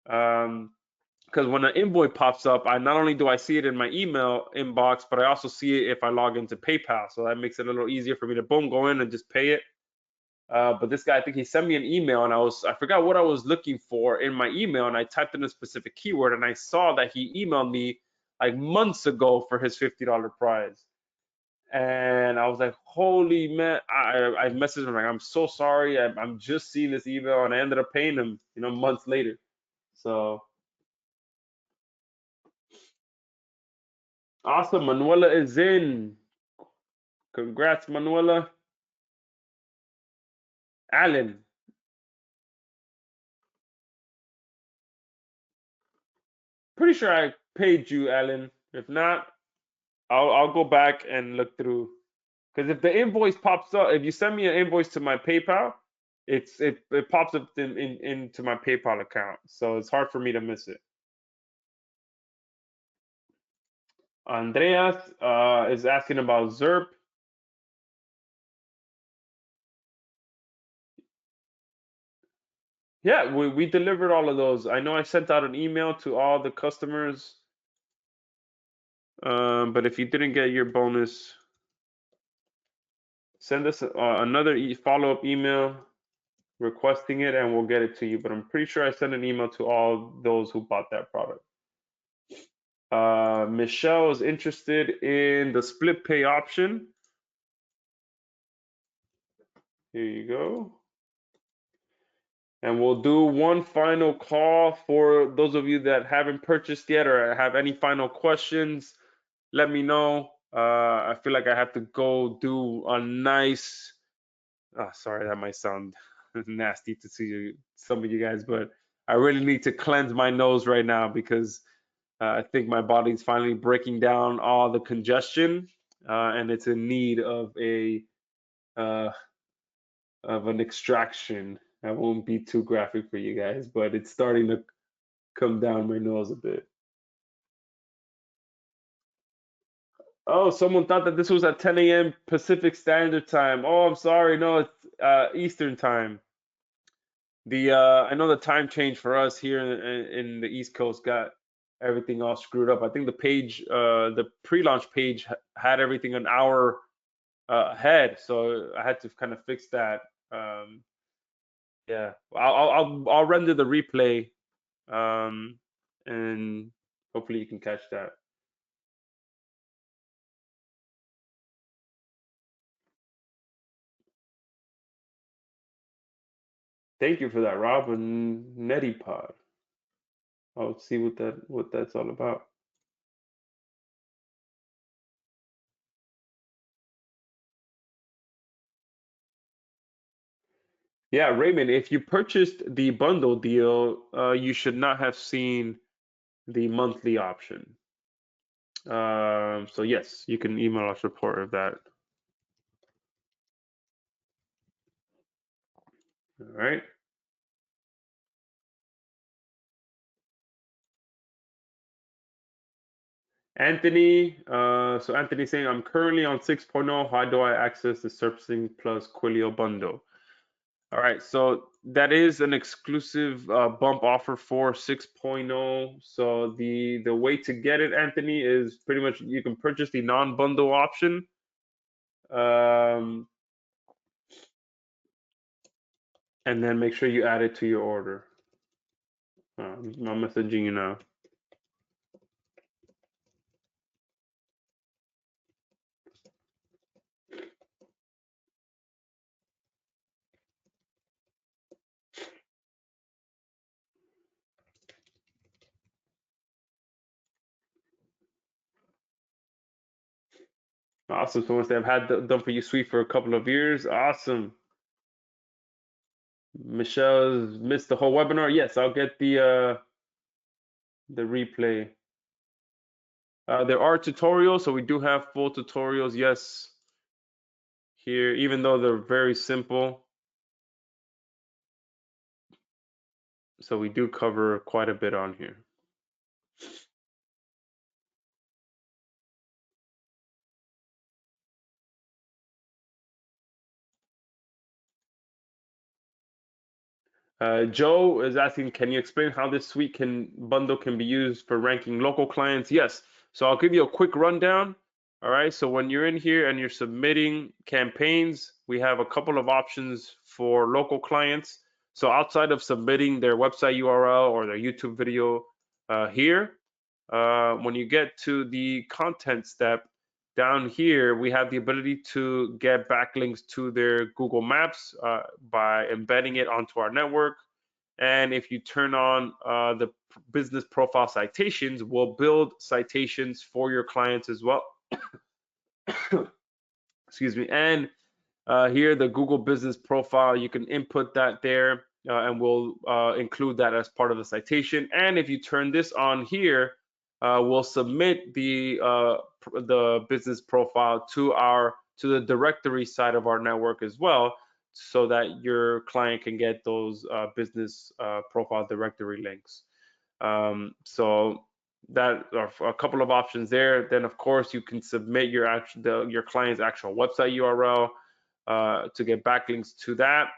Speaker 1: Because when an invoice pops up, I not only do I see it in my email inbox, but I also see it if I log into PayPal. So that makes it a little easier for me to boom go in and just pay it. But this guy, I think he sent me an email, and I forgot what I was looking for in my email, and I typed in a specific keyword, and I saw that he emailed me like months ago for his $50 prize. And I was like, holy man, I messaged him like, I'm so sorry. I'm just seeing this email, and I ended up paying him, months later. So awesome. Manuela is in. Congrats, Manuela. Alan, pretty sure I paid you, Alan. If not, I'll go back and look through. Because if the invoice pops up, if you send me an invoice to my PayPal, it pops up into my PayPal account. So it's hard for me to miss it. Andreas is asking about ZERP. Yeah, we delivered all of those. I know I sent out an email to all the customers, but if you didn't get your bonus, send us another follow-up email requesting it, and we'll get it to you. But I'm pretty sure I sent an email to all those who bought that product. Michelle is interested in the split pay option. Here you go. And we'll do one final call for those of you that haven't purchased yet or have any final questions. Let me know. I feel like I have to go do a nice. Sorry, that might sound nasty to see some of you guys, but I really need to cleanse my nose right now because I think my body's finally breaking down all the congestion, and it's in need of uh, an extraction. I won't be too graphic for you guys, but it's starting to come down my nose a bit. Oh, someone thought that this was at 10 a.m. Pacific Standard Time. Oh, I'm sorry. No, it's Eastern Time. I know the time change for us here in the East Coast got everything all screwed up. I think the pre-launch page had everything an hour ahead, so I had to kind of fix that. Yeah, I'll render the replay, and hopefully you can catch that. Thank you for that, Rob and Netipod. I'll see what that's all about. Yeah, Raymond, if you purchased the bundle deal, you should not have seen the monthly option. So yes, you can email us report of that. All right. Anthony, so Anthony's saying, I'm currently on 6.0. How do I access the Surfacing Plus Quilio bundle? All right, so that is an exclusive bump offer for 6.0. So the way to get it, Anthony, is pretty much you can purchase the non-bundle option. And then make sure you add it to your order. I'm messaging you now. Awesome. So once they've had the Done For You Suite for a couple of years, awesome. Michelle's missed the whole webinar. Yes, I'll get the replay. There are tutorials, so we do have full tutorials. Yes, here, even though they're very simple. So we do cover quite a bit on here. Joe is asking, can you explain how this suite bundle can be used for ranking local clients? Yes. So I'll give you a quick rundown. All right. So when you're in here and you're submitting campaigns, we have a couple of options for local clients. So outside of submitting their website URL or their YouTube video here, when you get to the content step, down here, we have the ability to get backlinks to their Google Maps by embedding it onto our network. And if you turn on the business profile citations, we'll build citations for your clients as well. Excuse me. And here, the Google business profile, you can input that there and we'll include that as part of the citation. And if you turn this on here, we'll submit the business profile to the directory side of our network as well, so that your client can get those business profile directory links. So that are a couple of options there. Then of course you can submit your client's actual website URL to get backlinks to that.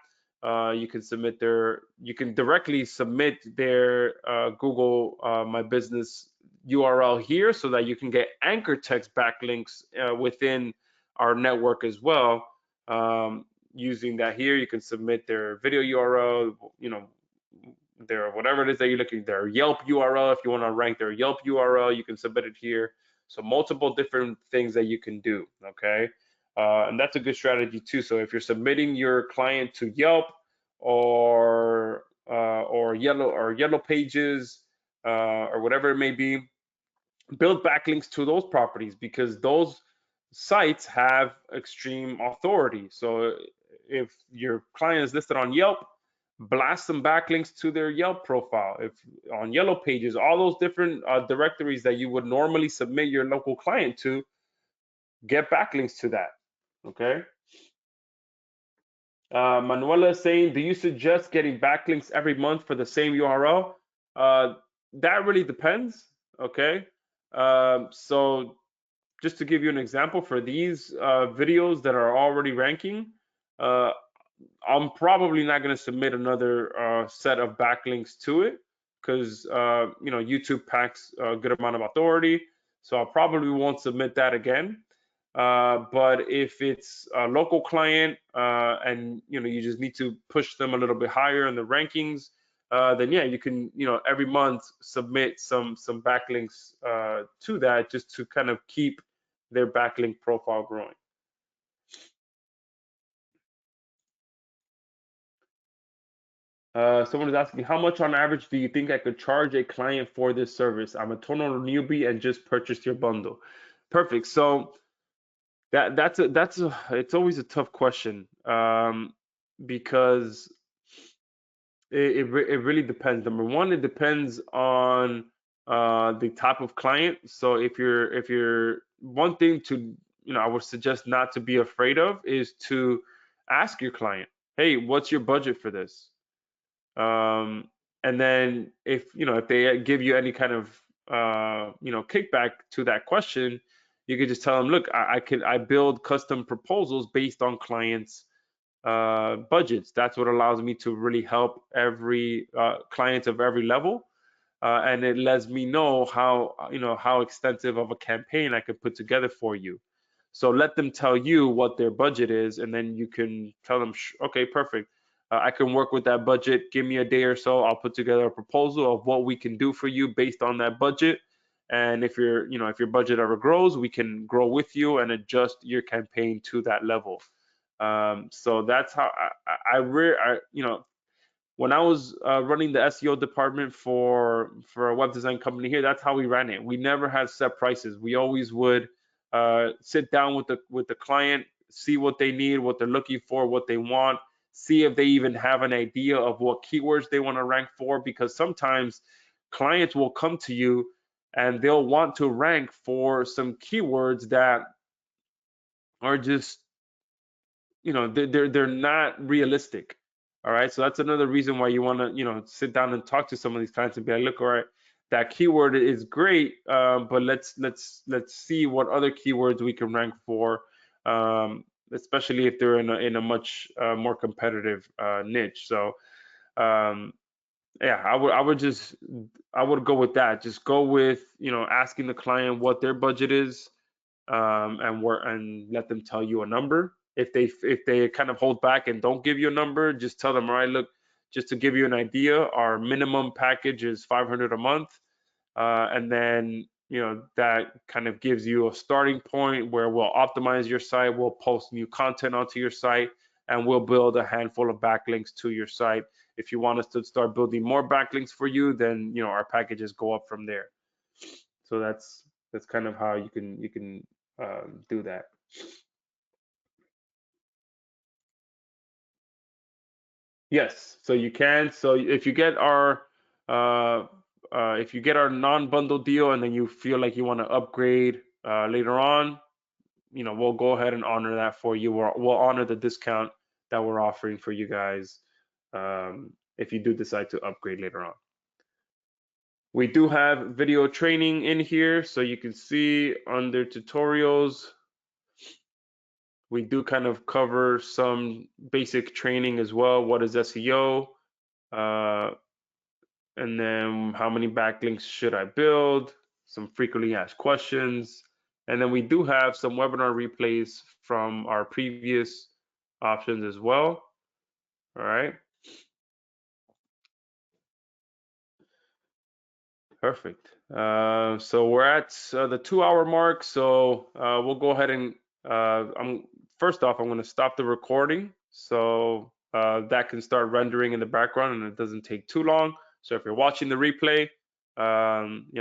Speaker 1: You can directly submit their Google My Business URL here, so that you can get anchor text backlinks within our network as well. Using that here, you can submit their video URL, their whatever it is that you're looking, their Yelp URL. If you want to rank their Yelp URL, you can submit it here. So multiple different things that you can do, okay? And that's a good strategy too. So if you're submitting your client to Yelp or Yellow Pages or whatever it may be, build backlinks to those properties, because those sites have extreme authority. So if your client is listed on Yelp, blast some backlinks to their Yelp profile. If on Yellow Pages, all those different directories that you would normally submit your local client to, get backlinks to that. Okay. Manuela is saying, do you suggest getting backlinks every month for the same URL? That really depends. Okay. So just to give you an example, for these videos that are already ranking, I'm probably not going to submit another set of backlinks to it, because YouTube packs a good amount of authority, so I probably won't submit that again. But if it's a local client and you just need to push them a little bit higher in the rankings, then yeah, you can every month submit some backlinks to that, just to kind of keep their backlink profile growing. Someone is asking, how much on average do you think I could charge a client for this service? I'm a total newbie and just purchased your bundle. Perfect. So it's always a tough question, because it really depends. Number one, it depends on the type of client. So if you're one thing to I would suggest not to be afraid of is to ask your client, hey, what's your budget for this? And then if they give you any kind of kickback to that question, you could just tell them, look, I build custom proposals based on clients' budgets. That's what allows me to really help every client of every level, and it lets me know how extensive of a campaign I could put together for you. So let them tell you what their budget is, and then you can tell them, okay, perfect. I can work with that budget. Give me a day or so. I'll put together a proposal of what we can do for you based on that budget. And if your budget ever grows, we can grow with you and adjust your campaign to that level. So that's how when I was running the SEO department for a web design company here, that's how we ran it. We never had set prices. We always would sit down with the client, see what they need, what they're looking for, what they want, see if they even have an idea of what keywords they want to rank for, because sometimes clients will come to you and they'll want to rank for some keywords that are just they're not realistic. All right, so that's another reason why you want to sit down and talk to some of these clients and be like, look, all right, that keyword is great, but let's see what other keywords we can rank for, especially if they're in a much more competitive niche. So yeah, I would go with that. Just go with asking the client what their budget is, and let them tell you a number. If they kind of hold back and don't give you a number, just tell them, all right, look, just to give you an idea, our minimum package is $500 a month, and then that kind of gives you a starting point where we'll optimize your site, we'll post new content onto your site, and we'll build a handful of backlinks to your site. If you want us to start building more backlinks for you, then our packages go up from there. So that's kind of how you can do that. Yes, so you can. So if you get our non-bundle deal and then you feel like you want to upgrade later on, we'll go ahead and honor that for you. We'll honor the discount that we're offering for you guys if you do decide to upgrade later on. We do have video training in here, so you can see under tutorials, we do kind of cover some basic training as well. What is SEO? And then how many backlinks should I build? Some frequently asked questions. And then we do have some webinar replays from our previous options as well. All right. Perfect. So we're at the 2-hour mark. So we'll go ahead and first off, I'm going to stop the recording so that can start rendering in the background and it doesn't take too long. So if you're watching the replay,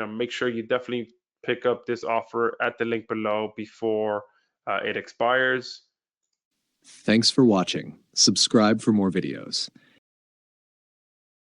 Speaker 1: make sure you definitely pick up this offer at the link below before it expires.
Speaker 2: Thanks for watching. Subscribe for more videos.